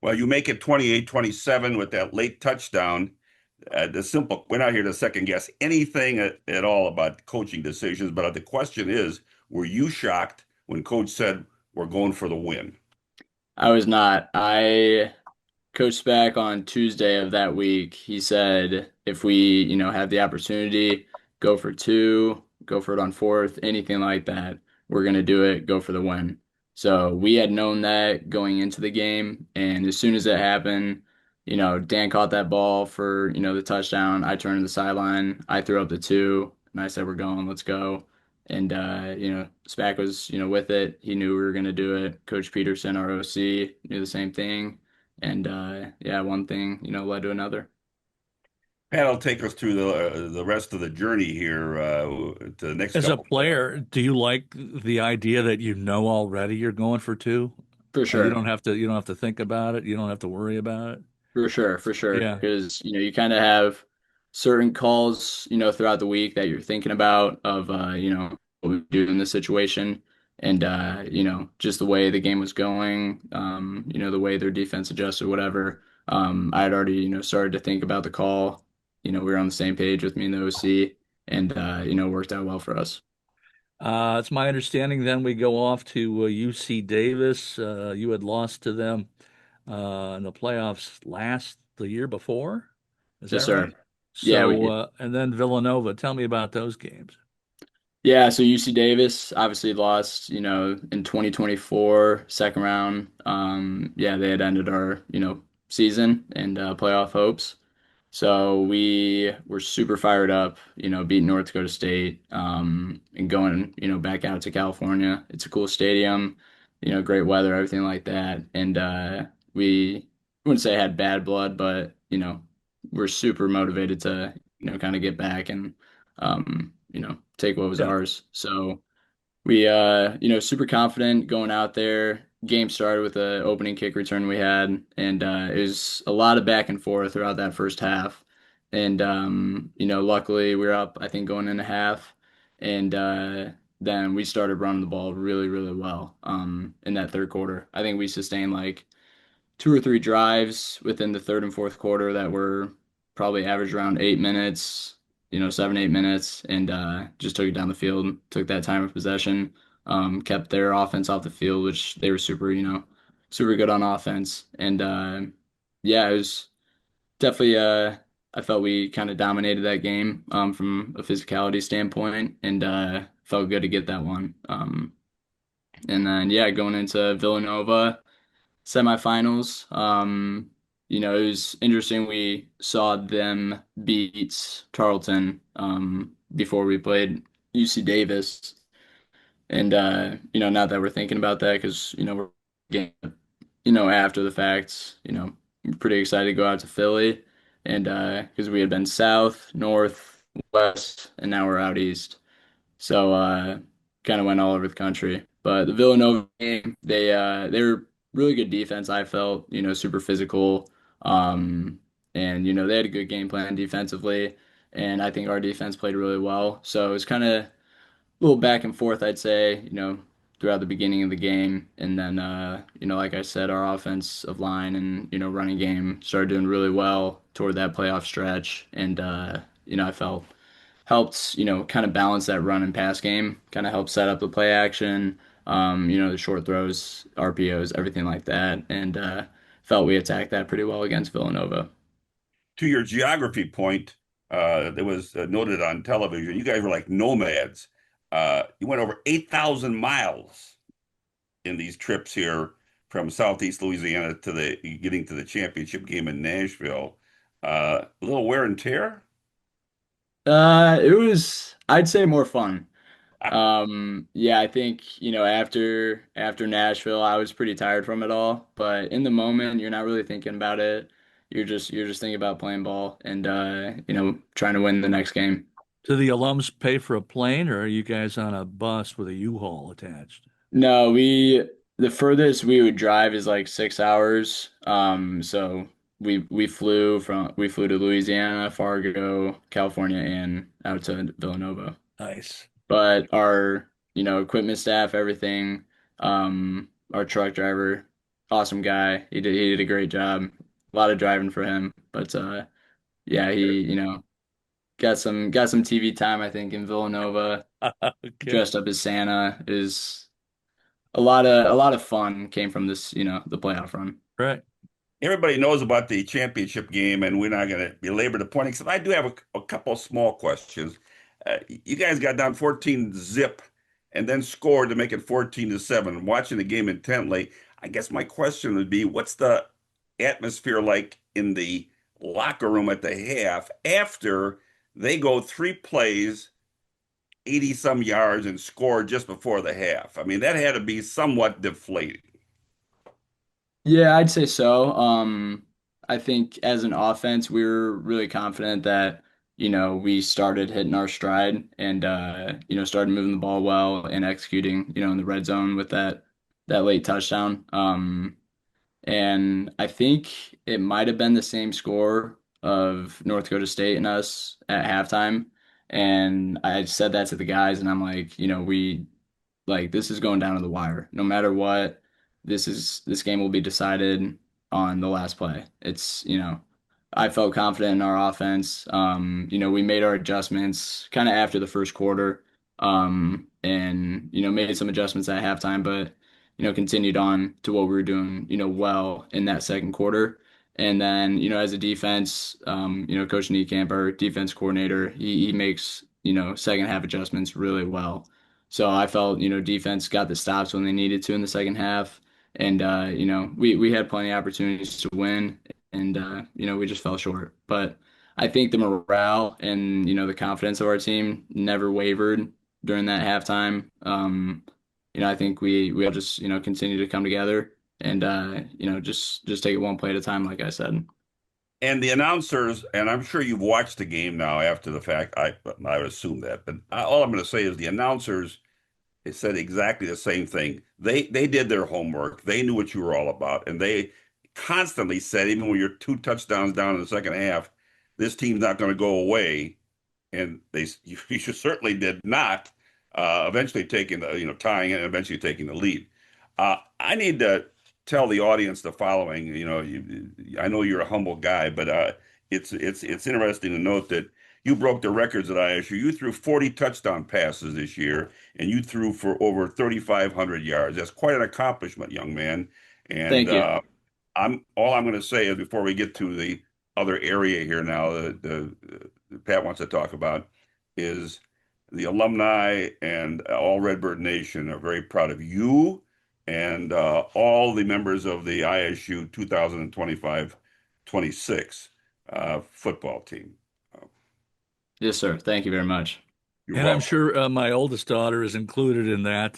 Speaker 3: Well, you make it 28-27 with that late touchdown. We're not here to second guess anything at all about coaching decisions, but the question is, were you shocked when coach said we're going for the win?
Speaker 2: I was not. Coach Spack on Tuesday of that week, he said if we, have the opportunity, go for two, go for it on fourth, anything like that, we're gonna do it, go for the win. So we had known that going into the game, and as soon as it happened, Dan caught that ball for, the touchdown. I turned to the sideline, I threw up the two, and I said, "We're going, let's go." And Spack was, with it. He knew we were gonna do it. Coach Peterson, our OC, knew the same thing. And yeah, one thing, led to another.
Speaker 3: Pat will take us through the rest of the journey here to the next
Speaker 1: As a
Speaker 3: couple.
Speaker 1: player, do you like the idea that already you're going for two?
Speaker 2: For
Speaker 1: You
Speaker 2: sure.
Speaker 1: don't have to think about it. You don't have to worry about it.
Speaker 2: For sure. For sure.
Speaker 1: Yeah.
Speaker 2: Because, you kind of have certain calls, throughout the week that you're thinking about of, what we do in this situation. And, just the way the game was going, the way their defense adjusted, whatever. I had already, started to think about the call. We were on the same page with me and the OC, and, worked out well for us.
Speaker 1: It's my understanding then we go off to UC Davis. You had lost to them in the playoffs the year before. Is
Speaker 2: Yes,
Speaker 1: that right?
Speaker 2: sir. Yeah,
Speaker 1: So, and then Villanova. Tell me about those games.
Speaker 2: Yeah, so UC Davis obviously lost, in 2024, second round. Yeah, they had ended our, season and playoff hopes. So we were super fired up, beating North Dakota State, and going, back out to California. It's a cool stadium, great weather, everything like that. And we wouldn't say had bad blood, but, we're super motivated to, kind of get back and take what was
Speaker 1: Yeah.
Speaker 2: ours. So we, super confident going out there. Game started with the opening kick return we had, and it was a lot of back and forth throughout that first half. And luckily we were up, I think, going into half, and then we started running the ball really, really well in that third quarter. I think we sustained like two or three drives within the third and fourth quarter that were probably averaged around 8 minutes, 7, 8 minutes, and just took it down the field, took that time of possession, kept their offense off the field, which they were super, super good on offense. And yeah, it was definitely, I felt we kind of dominated that game from a physicality standpoint, and felt good to get that one. And then, yeah, going into Villanova semifinals. It was interesting. We saw them beat Tarleton before we played UC Davis, and not that we're thinking about that because we're getting, after the fact, we're pretty excited to go out to Philly, and because we had been south, north, west, and now we're out east. So kind of went all over the country. But the Villanova game, they were really good defense, I felt, super physical. And they had a good game plan defensively, and I think our defense played really well. So it was kind of a little back and forth, I'd say, throughout the beginning of the game. And then like I said, our offensive line and, running game started doing really well toward that playoff stretch. And I felt helped, kind of balance that run and pass game, kind of helped set up the play action, the short throws, RPOs, everything like that. And felt we attacked that pretty well against Villanova.
Speaker 3: To your geography point, that was noted on television, you guys were like nomads. You went over 8,000 miles in these trips here from Southeast Louisiana to getting to the championship game in Nashville. A little wear and tear?
Speaker 2: It was, I'd say, more fun. Yeah, I think, after Nashville, I was pretty tired from it all, but in the moment, you're not really thinking about it. You're just thinking about playing ball and trying to win the next game.
Speaker 1: Do the alums pay for a plane, or are you guys on a bus with a U-Haul attached?
Speaker 2: No, the furthest we would drive is like 6 hours. So we flew to Louisiana, Fargo, California, and out to Villanova.
Speaker 1: Nice.
Speaker 2: But our, equipment staff, everything, our truck driver, awesome guy. He did a great job. A lot of driving for him. But yeah, he, got some TV time, I think, in Villanova,
Speaker 1: Okay.
Speaker 2: dressed up as Santa. Is a lot of fun came from this, the playoff run.
Speaker 1: Right.
Speaker 3: Everybody knows about the championship game, and we're not going to belabor the point, except I do have a couple of small questions. You guys got down 14 zip and then scored to make it 14-7. Watching the game intently, I guess my question would be, what's the atmosphere like in the locker room at the half after they go three plays, 80 some yards, and score just before the half? I mean, that had to be somewhat deflating.
Speaker 2: Yeah, I'd say so. I think as an offense, we were really confident that, we started hitting our stride and started moving the ball well and executing, in the red zone with that late touchdown. And I think it might have been the same score of North Dakota State and us at halftime. And I said that to the guys, and I'm like, we like this is going down to the wire. No matter what, this game will be decided on the last play. I felt confident in our offense. We made our adjustments kind of after the first quarter, and made some adjustments at halftime, but continued on to what we were doing, well in that second quarter. And then, as a defense, Coach 𝐸𝐿𝐴, our defense coordinator, he makes, second half adjustments really well. So I felt, defense got the stops when they needed to in the second half. And, we had plenty of opportunities to win, and, we just fell short. But I think the morale and, the confidence of our team never wavered during that halftime. I think we all just, continue to come together and, just take it one play at a time, like I said.
Speaker 3: And the announcers, and I'm sure you've watched the game now after the fact. I would assume that, but all I'm going to say is the announcers said exactly the same thing. They did their homework. They knew what you were all about, and they constantly said, even when you're 2 touchdowns down in the second half, this team's not going to go away. And you certainly did not. Eventually taking tying it and eventually taking the lead. I need to tell the audience the following. I know you're a humble guy, but it's interesting to note that you broke the records at ISU. You threw 40 touchdown passes this year, and you threw for over 3,500 yards. That's quite an accomplishment, young man. And
Speaker 2: Thank you.
Speaker 3: I'm going to say is before we get to the other area here now that Pat wants to talk about is the alumni and all Redbird Nation are very proud of you and all the members of the ISU 2025-26 football team.
Speaker 2: Yes, sir. Thank you very much.
Speaker 3: You're
Speaker 1: And I'm
Speaker 3: welcome.
Speaker 1: sure my oldest daughter is included in that.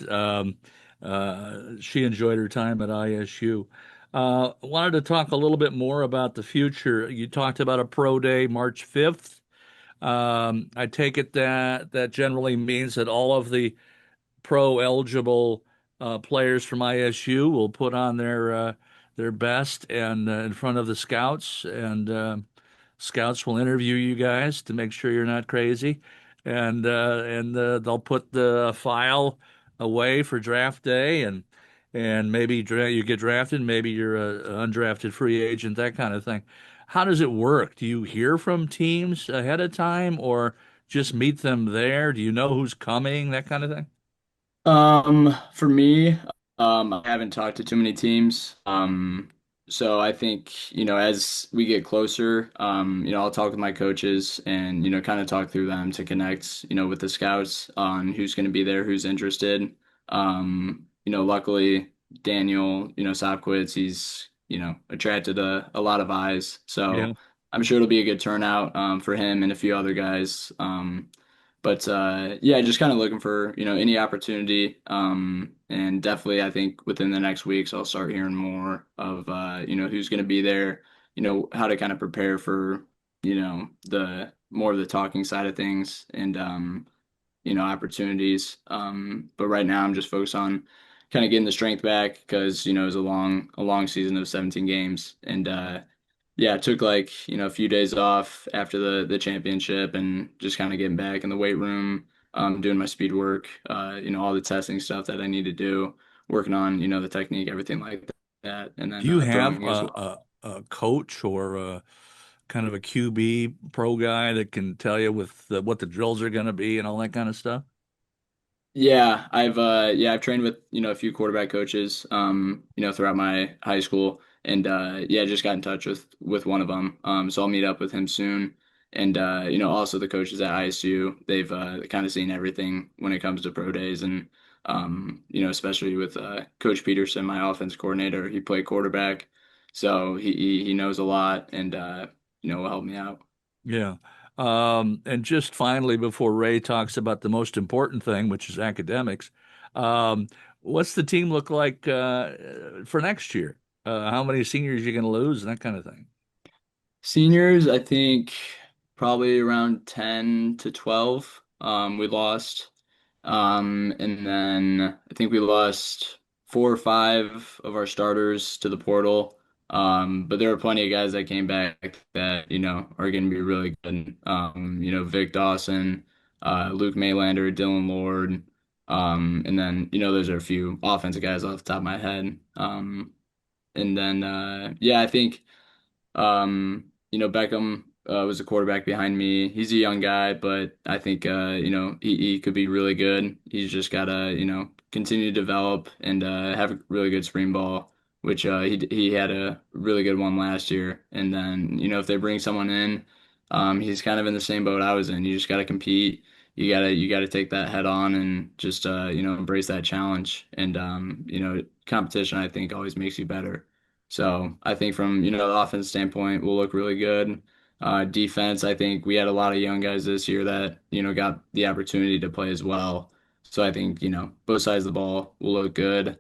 Speaker 1: She enjoyed her time at ISU. Wanted to talk a little bit more about the future. You talked about a pro day March 5th. I take it that generally means that all of the pro eligible players from ISU will put on their best and in front of the scouts, and scouts will interview you guys to make sure you're not crazy, and they'll put the file away for draft day, and maybe you get drafted, maybe you're an undrafted free agent, that kind of thing. How does it work? Do you hear from teams ahead of time, or just meet them there? Do you know who's coming, that kind of thing?
Speaker 2: For me, I haven't talked to too many teams. So I think, as we get closer, I'll talk with my coaches and, kind of talk through them to connect, with the scouts on who's going to be there, who's interested. Luckily Daniel, Sopkowitz, he's, attracted a lot of eyes. So
Speaker 1: Yeah.
Speaker 2: I'm sure it'll be a good turnout, for him and a few other guys. But yeah, just kind of looking for, any opportunity. And definitely I think within the next weeks I'll start hearing more of who's going to be there, how to kind of prepare for, the more of the talking side of things and opportunities. But right now I'm just focused on kind of getting the strength back because, it was a long season of 17 games. And yeah, it took like, a few days off after the championship and just kind of getting back in the weight room, doing my speed work, all the testing stuff that I need to do, working on, the technique, everything like that. And
Speaker 1: Do
Speaker 2: then
Speaker 1: you have
Speaker 2: throwing as well.
Speaker 1: a coach or kind of a QB pro guy that can tell you with what the drills are going to be and all that kind of stuff?
Speaker 2: Yeah, I've trained with, a few quarterback coaches, throughout my high school and yeah, just got in touch with one of them. So I'll meet up with him soon. And also the coaches at ISU, they've kind of seen everything when it comes to pro days and especially with Coach Peterson, my offense coordinator, he played quarterback. So he knows a lot and will help me out.
Speaker 1: Yeah. And just finally, before Ray talks about the most important thing, which is academics, um, what's the team look like for next year? How many seniors you going to lose and that kind of thing?
Speaker 2: Seniors, I think probably around 10 to 12. We lost. And then I think we lost 4 or 5 of our starters to the portal. But there were plenty of guys that came back that, are going to be really good. Vic Dawson, Luke Maylander, Dylan Lord. And then, those are a few offensive guys off the top of my head. And then, I think, Beckham was a quarterback behind me. He's a young guy, but I think, he could be really good. He's just got to, continue to develop and have a really good spring ball, which he had a really good one last year. And then, if they bring someone in, he's kind of in the same boat I was in. You just got to compete. You gotta take that head on and just embrace that challenge. And competition I think always makes you better. So I think from the offense standpoint, we'll look really good. Defense, I think we had a lot of young guys this year that got the opportunity to play as well. So I think both sides of the ball will look good.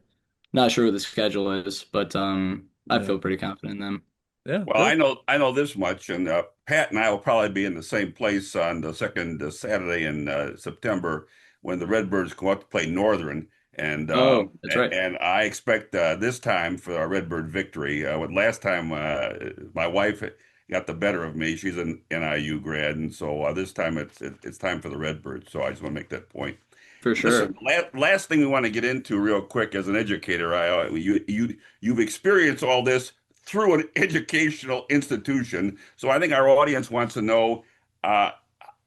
Speaker 2: Not sure what the schedule is, but I
Speaker 1: Yeah.
Speaker 2: feel pretty confident in them.
Speaker 1: Yeah,
Speaker 3: Well,
Speaker 1: good.
Speaker 3: I know this much, and Pat and I will probably be in the same place on the second Saturday in September when the Redbirds come up to play Northern, and
Speaker 2: Oh, that's right.
Speaker 3: I expect this time for a Redbird victory. With last time, my wife got the better of me. She's an NIU grad, and so this time it's time for the Redbirds. So I just want to make that point.
Speaker 2: For
Speaker 3: Listen,
Speaker 2: sure.
Speaker 3: last thing we want to get into real quick as an educator, you've experienced all this through an educational institution. So I think our audience wants to know, uh,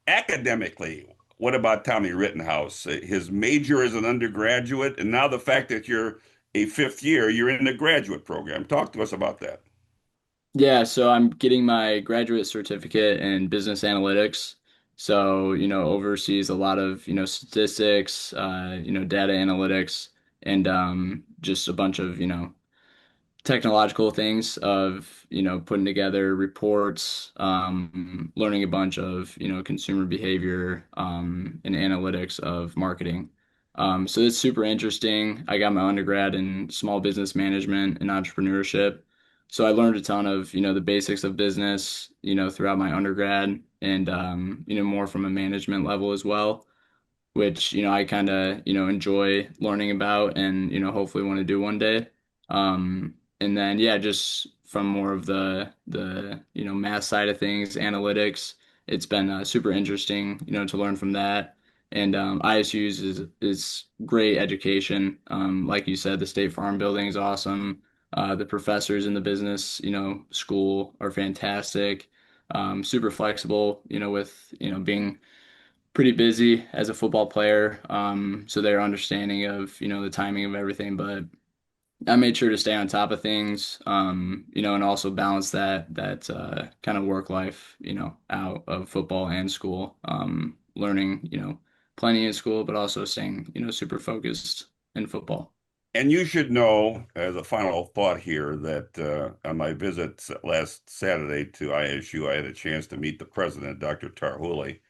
Speaker 3: academically, what about Tommy Rittenhouse? His major is an undergraduate, and now the fact that you're a fifth year, you're in the graduate program. Talk to us about that.
Speaker 2: Yeah, so I'm getting my graduate certificate in business analytics. So, oversees a lot of, statistics, data analytics, and just a bunch of, technological things of, putting together reports, learning a bunch of, consumer behavior, and analytics of marketing. So it's super interesting. I got my undergrad in small business management and entrepreneurship. So I learned a ton of, the basics of business, throughout my undergrad and, more from a management level as well, which, I kind of, enjoy learning about and, hopefully want to do one day. And then, yeah, just from more of the, math side of things, analytics, it's been super interesting, to learn from that. And ISU's is great education. Like you said, the State Farm building is awesome. The professors in the business, school are fantastic. Super flexible, with, being pretty busy as a football player. So they're understanding of, the timing of everything, but I made sure to stay on top of things, and also balance that kind of work life, out of football and school. Learning, plenty in school, but also staying, super focused in football.
Speaker 3: And you should know, as a final thought here, that on my visit last Saturday to ISU, I had a chance to meet the president, Dr. Tarhuli.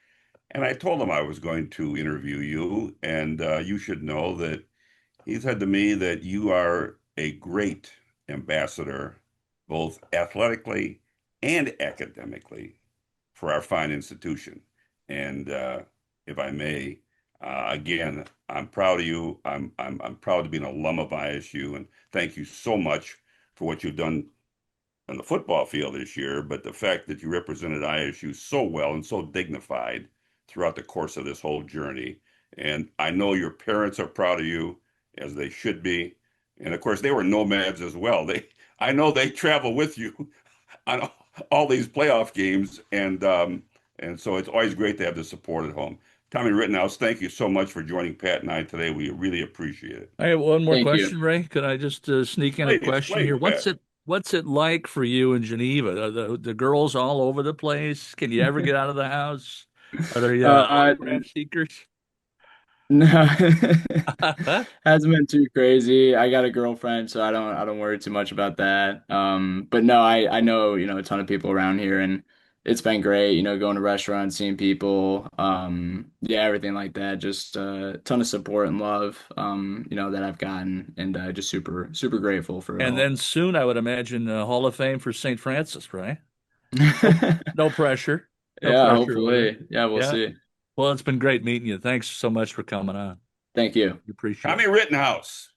Speaker 3: And I told him I was going to interview you, and you should know that he said to me that you are a great ambassador, both athletically and academically, for our fine institution. And if I may, again, I'm proud of you. I'm proud to be an alum of ISU, and thank you so much for what you've done on the football field this year. But the fact that you represented ISU so well and so dignified throughout the course of this whole journey. And I know your parents are proud of you, as they should be. And of course, they were nomads as well. I know they travel with you on all these playoff games, and so it's always great to have the support at home. Tommy Rittenhouse, thank you so much for joining Pat and I today. We really appreciate it.
Speaker 1: I have one more
Speaker 2: Thank you.
Speaker 1: question, Ray. Could I just sneak in a
Speaker 3: Please,
Speaker 1: question here?
Speaker 3: please, Pat.
Speaker 1: What's it like for you in Geneva? Are the girls all over the place? Can you ever get out of the house? Are there
Speaker 2: Uh,
Speaker 1: autograph seekers?
Speaker 2: no, hasn't been too crazy. I got a girlfriend, so I don't worry too much about that. But no, I know, a ton of people around here and it's been great, going to restaurants, seeing people, yeah, everything like that. Just a ton of support and love, that I've gotten and just super, super grateful for it
Speaker 1: And
Speaker 2: all.
Speaker 1: then soon, I would imagine Hall of Fame for St. Francis, right? No, no pressure. No
Speaker 2: Yeah,
Speaker 1: pressure over there.
Speaker 2: hopefully. Yeah, we'll
Speaker 1: Yeah.
Speaker 2: see.
Speaker 1: Well, it's been great meeting you. Thanks so much for coming on.
Speaker 2: Thank you.
Speaker 1: Appreciate
Speaker 3: Tommy
Speaker 1: it.
Speaker 3: Rittenhouse.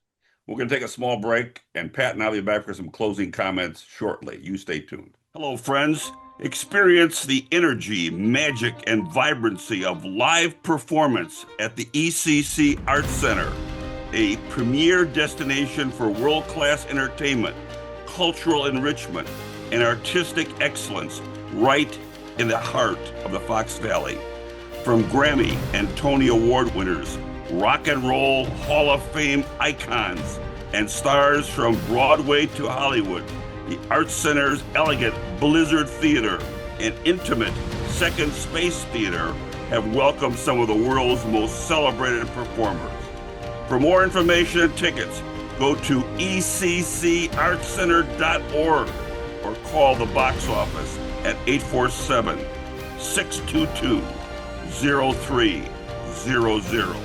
Speaker 3: We're going to take a small break, and Pat and I'll be back for some closing comments shortly. You stay tuned. Hello, friends. Experience the energy, magic, and vibrancy of live performance at the ECC Arts Center, a premier destination for world-class entertainment, cultural enrichment, and artistic excellence right in the heart of the Fox Valley. From Grammy and Tony Award winners, rock and roll Hall of Fame icons, and stars from Broadway to Hollywood, the Arts Center's elegant Blizzard Theater and intimate Second Space Theater have welcomed some of the world's most celebrated performers. For more information and tickets, go to eccartscenter.org or call the box office at 847-622-0300.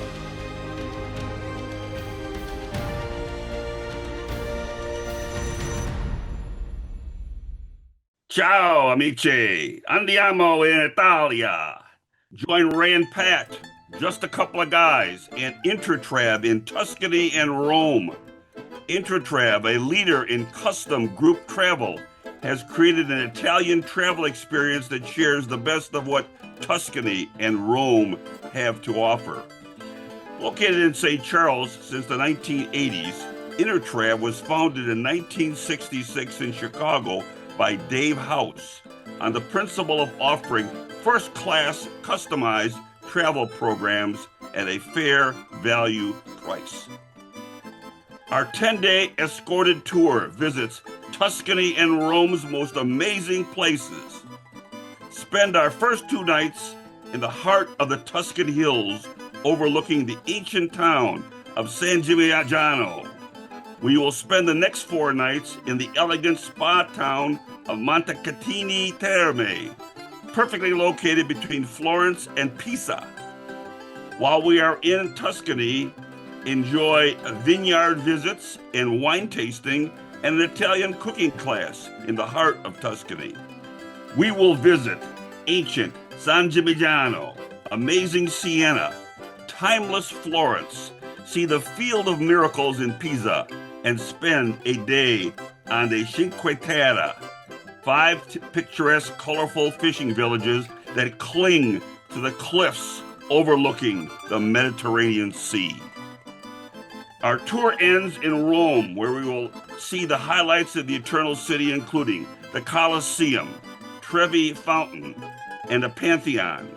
Speaker 3: Ciao, amici. Andiamo in Italia. Join Ray and Pat, just a couple of guys, and Intertrab in Tuscany and Rome. Intertrab, a leader in custom group travel, has created an Italian travel experience that shares the best of what Tuscany and Rome have to offer. Located in St. Charles since the 1980s, Intertrab was founded in 1966 in Chicago by Dave House on the principle of offering first-class customized travel programs at a fair value price. Our 10-day escorted tour visits Tuscany and Rome's most amazing places. Spend our first 2 nights in the heart of the Tuscan hills overlooking the ancient town of San Gimignano. We will spend the next 4 nights in the elegant spa town of Montecatini Terme, perfectly located between Florence and Pisa. While we are in Tuscany, enjoy vineyard visits and wine tasting and an Italian cooking class in the heart of Tuscany. We will visit ancient San Gimignano, amazing Siena, timeless Florence, see the Field of Miracles in Pisa, and spend a day on the Cinque Terre, 5 picturesque, colorful fishing villages that cling to the cliffs overlooking the Mediterranean Sea. Our tour ends in Rome, where we will see the highlights of the Eternal City, including the Colosseum, Trevi Fountain, and the Pantheon.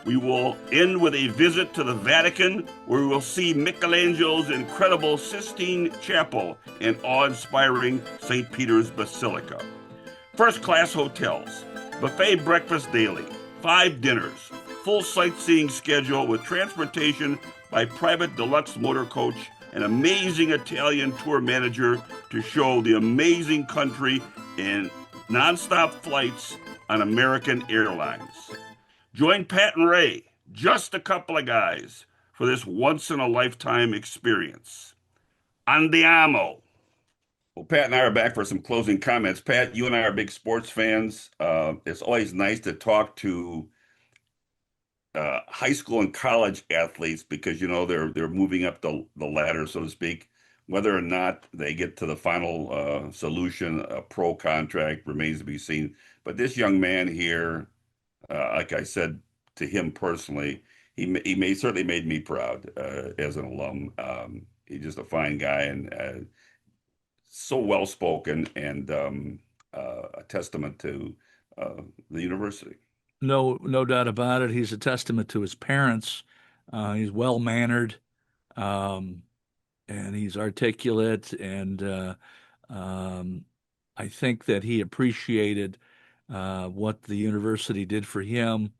Speaker 3: We will end with a visit to the Vatican, where we will see Michelangelo's incredible Sistine Chapel and awe-inspiring St. Peter's Basilica. First-class hotels, buffet breakfast daily, 5 dinners, full sightseeing schedule with transportation by private deluxe motor coach, an amazing Italian tour manager to show the amazing country, and nonstop flights on American Airlines. Join Pat and Ray, just a couple of guys, for this once-in-a-lifetime experience. Andiamo. Well, Pat and I are back for some closing comments. Pat, you and I are big sports fans. It's always nice to talk to high school and college athletes because, you know, they're moving up the ladder, so to speak. Whether or not they get to the final solution, a pro contract, remains to be seen. But this young man here, like I said to him personally, he certainly made me proud as an alum. He's just a fine guy and so well spoken and a testament to the university.
Speaker 1: No doubt about it. He's a testament to his parents. He's well mannered, and he's articulate. And I think that he appreciated what the university did for him.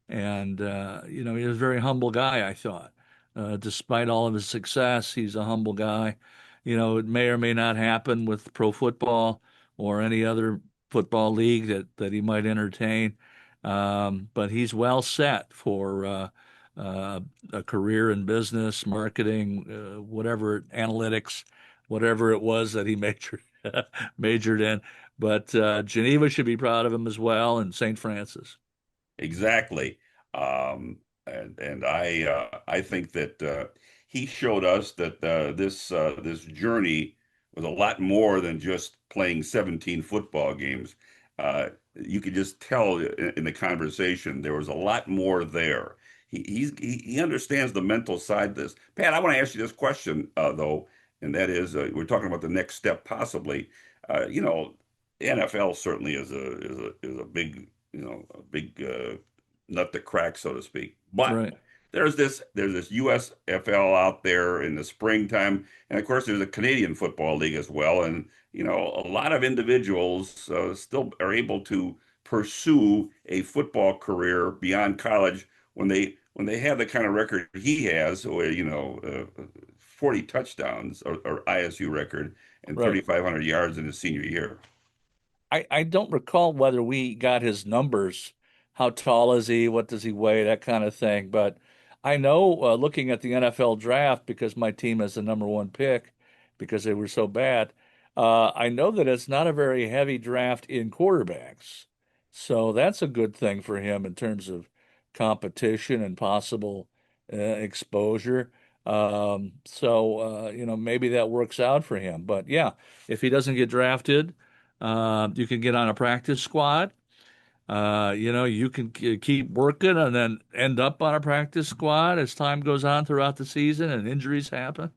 Speaker 1: And you know, he was a very humble guy, I thought. Despite all of his success, he's a humble guy. You know, it may or may not happen with pro football or any other football league that he might entertain. But he's well set for a career in business, marketing, whatever, analytics, whatever it was that he majored in. But Geneva should be proud of him as well, and St. Francis.
Speaker 3: Exactly. And I think that he showed us that this journey was a lot more than just playing 17 football games. You could just tell in the conversation there was a lot more there. He understands the mental side of this. Pat, I want to ask you this question though, and that is we're talking about the next step possibly. The NFL certainly is a big a big nut to crack, so to speak. But
Speaker 1: Right.
Speaker 3: there's this USFL out there in the springtime, and of course there's a Canadian Football League as well. And a lot of individuals still are able to pursue a football career beyond college when they have the kind of record he has, or 40 touchdowns or ISU record and
Speaker 1: Right.
Speaker 3: 3,500 yards in his senior year.
Speaker 1: I don't recall whether we got his numbers. How tall is he? What does he weigh? That kind of thing. But I know, looking at the NFL draft, because my team has the number one pick because they were so bad, I know that it's not a very heavy draft in quarterbacks. So that's a good thing for him in terms of competition and possible exposure. Maybe that works out for him. But yeah, if he doesn't get drafted, you can get on a practice squad. You can keep working and then end up on a practice squad as time goes on throughout the season and injuries happen.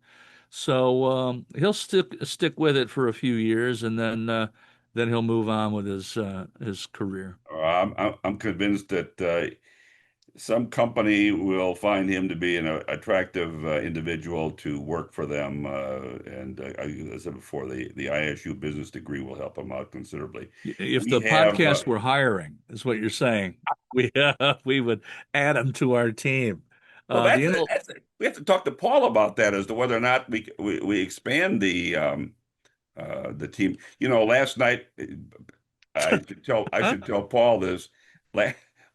Speaker 1: So he'll stick with it for a few years, and then he'll move on with his career.
Speaker 3: I'm convinced that some company will find him to be an attractive individual to work for them. And as I said before, the ISU business degree will help him out considerably.
Speaker 1: If
Speaker 3: We
Speaker 1: the
Speaker 3: have,
Speaker 1: podcast were hiring, is what you're saying, we would add him to our team.
Speaker 3: well,
Speaker 1: The
Speaker 3: we have to talk to Paul about that as to whether or not we expand the team. Last night I should tell Paul this.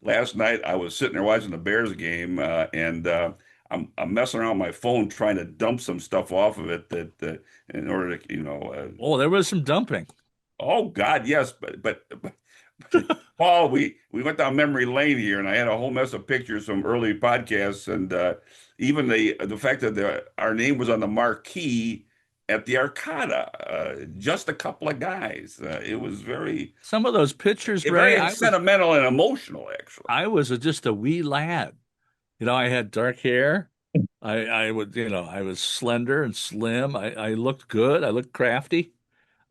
Speaker 3: Last night I was sitting there watching the Bears game, and I'm messing around with my phone trying to dump some stuff off of it that in order to
Speaker 1: there was some dumping.
Speaker 3: oh God, yes, but Paul, we went down memory lane here, and I had a whole mess of pictures from early podcasts, and even the fact that our name was on the marquee at the Arcata, just a couple of guys. It was
Speaker 1: Some of those pictures, Ray,
Speaker 3: very sentimental and emotional, actually.
Speaker 1: I was just a wee lad. I had dark hair. I was slender and slim. I looked good. I looked crafty.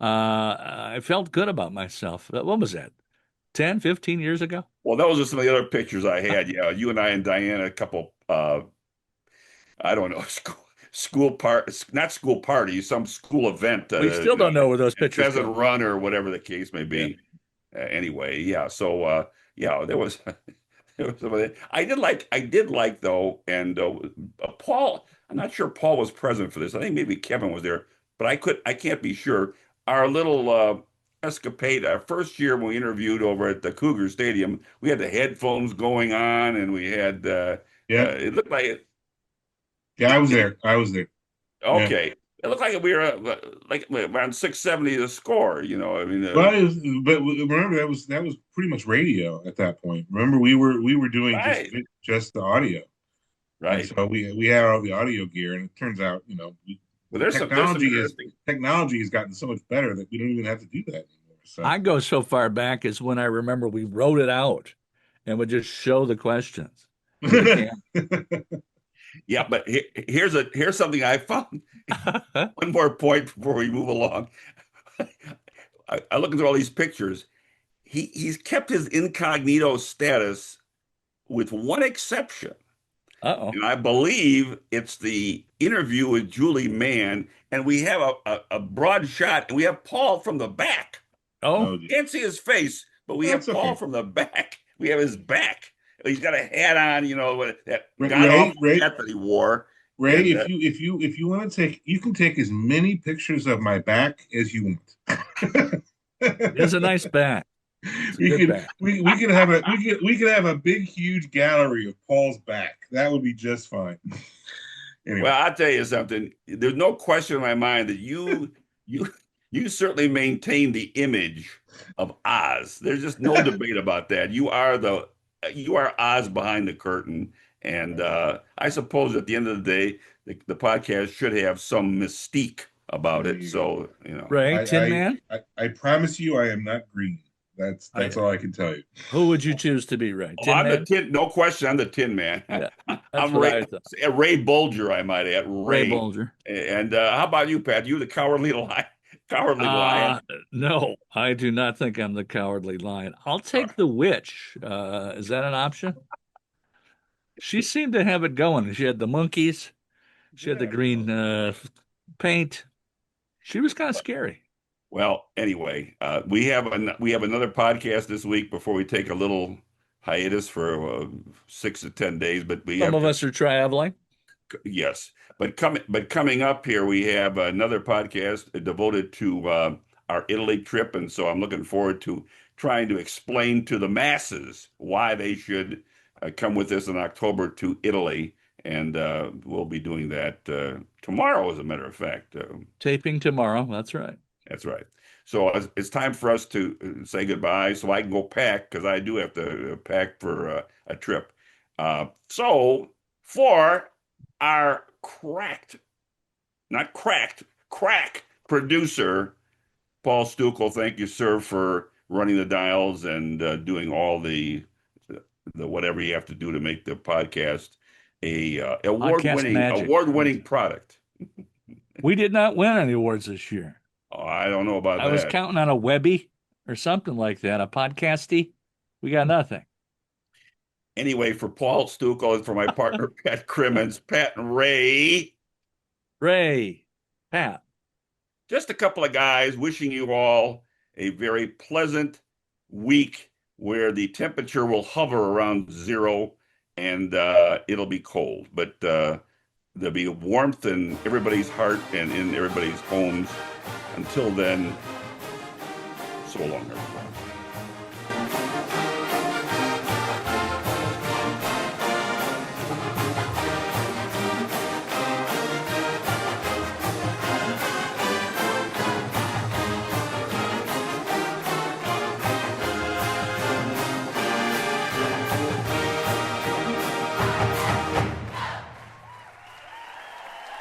Speaker 1: I felt good about myself. What was that? 10, 15 years ago?
Speaker 3: Well, those are some of the other pictures I had. Yeah, you and I and Diana, a couple, I don't know, not school parties, some school event.
Speaker 1: We still don't know where those pictures
Speaker 3: Pheasant
Speaker 1: go.
Speaker 3: Run or whatever the case may be. Anyway, yeah. So, there was, there was some of that. I did like though, and Paul. I'm not sure Paul was present for this. I think maybe Kevin was there, but I can't be sure. Our little escapade, our first year when we interviewed over at the Cougar Stadium, we had the headphones going on, and we had it looked like it.
Speaker 5: Yeah, I was there.
Speaker 3: Okay. Yeah. It looked like we were like around 670 to score, I mean.
Speaker 5: But remember that was pretty much radio at that point. Remember we were doing
Speaker 3: right.
Speaker 5: just the audio,
Speaker 3: right?
Speaker 5: And so we had all the audio gear, and it turns out technology has gotten so much better that we don't even have to do that anymore. So
Speaker 1: I go so far back as when I remember we wrote it out and would just show the questions.
Speaker 3: Yeah, but here's something I found. One more point before we move along. I look through all these pictures. He's kept his incognito status with one exception.
Speaker 1: Uh-oh.
Speaker 3: And I believe it's the interview with Julie Mann, and we have a broad shot, and we have Paul from the back.
Speaker 1: Oh,
Speaker 3: can't see his face, but we have Paul from the back. We have his back. He's got a hat on, that hat that he wore.
Speaker 5: Ray, and, if you want to take, you can take as many pictures of my back as you want.
Speaker 1: It's a nice back.
Speaker 5: We could have a big, huge gallery of Paul's back. That would be just fine.
Speaker 3: Anyway. Well, I'll tell you something. There's no question in my mind that you certainly maintain the image of Oz. There's just no debate about that. You are the you are Oz behind the curtain. And I suppose at the end of the day, the podcast should have some mystique about it. So,
Speaker 1: Ray, Tin Man?
Speaker 5: I promise you, I am not green. That's all I can tell you.
Speaker 1: Who would you choose to be, Ray? Tin
Speaker 3: I'm
Speaker 1: Man?
Speaker 3: no question. I'm the Tin Man.
Speaker 1: Yeah,
Speaker 3: I'm Ray Bolger, I might add.
Speaker 1: Ray Bolger.
Speaker 3: And how about you, Pat? You the cowardly lion? Cowardly lion?
Speaker 1: No, I do not think I'm the cowardly lion. I'll take the witch. Is that an option? She seemed to have it going. She had the monkeys. She had the green paint. She was kind of scary.
Speaker 3: Well, anyway, we have another podcast this week before we take a little hiatus for 6 to 10 days. But
Speaker 1: some of us are traveling.
Speaker 3: Yes, but coming up here, we have another podcast devoted to our Italy trip, and so I'm looking forward to trying to explain to the masses why they should come with us in October to Italy. And we'll be doing that tomorrow, as a matter of fact.
Speaker 1: Taping tomorrow. That's right.
Speaker 3: That's right. So it's time for us to say goodbye so I can go pack, because I do have to pack for a trip. So for our crack producer, Paul Stukel, thank you, sir, for running the dials and doing all the whatever you have to do to make the podcast a award-winning product.
Speaker 1: We did not win any awards this year.
Speaker 3: Oh, I don't know about that.
Speaker 1: I was counting on a Webby or something like that, a podcasty. We got nothing.
Speaker 3: Anyway, for Paul Stukel and for my partner, Pat Crimmins, Pat and Ray.
Speaker 1: Pat.
Speaker 3: Just a couple of guys wishing you all a very pleasant week where the temperature will hover around 0 and it'll be cold. But there'll be warmth in everybody's heart and in everybody's homes. Until then, so long, everyone.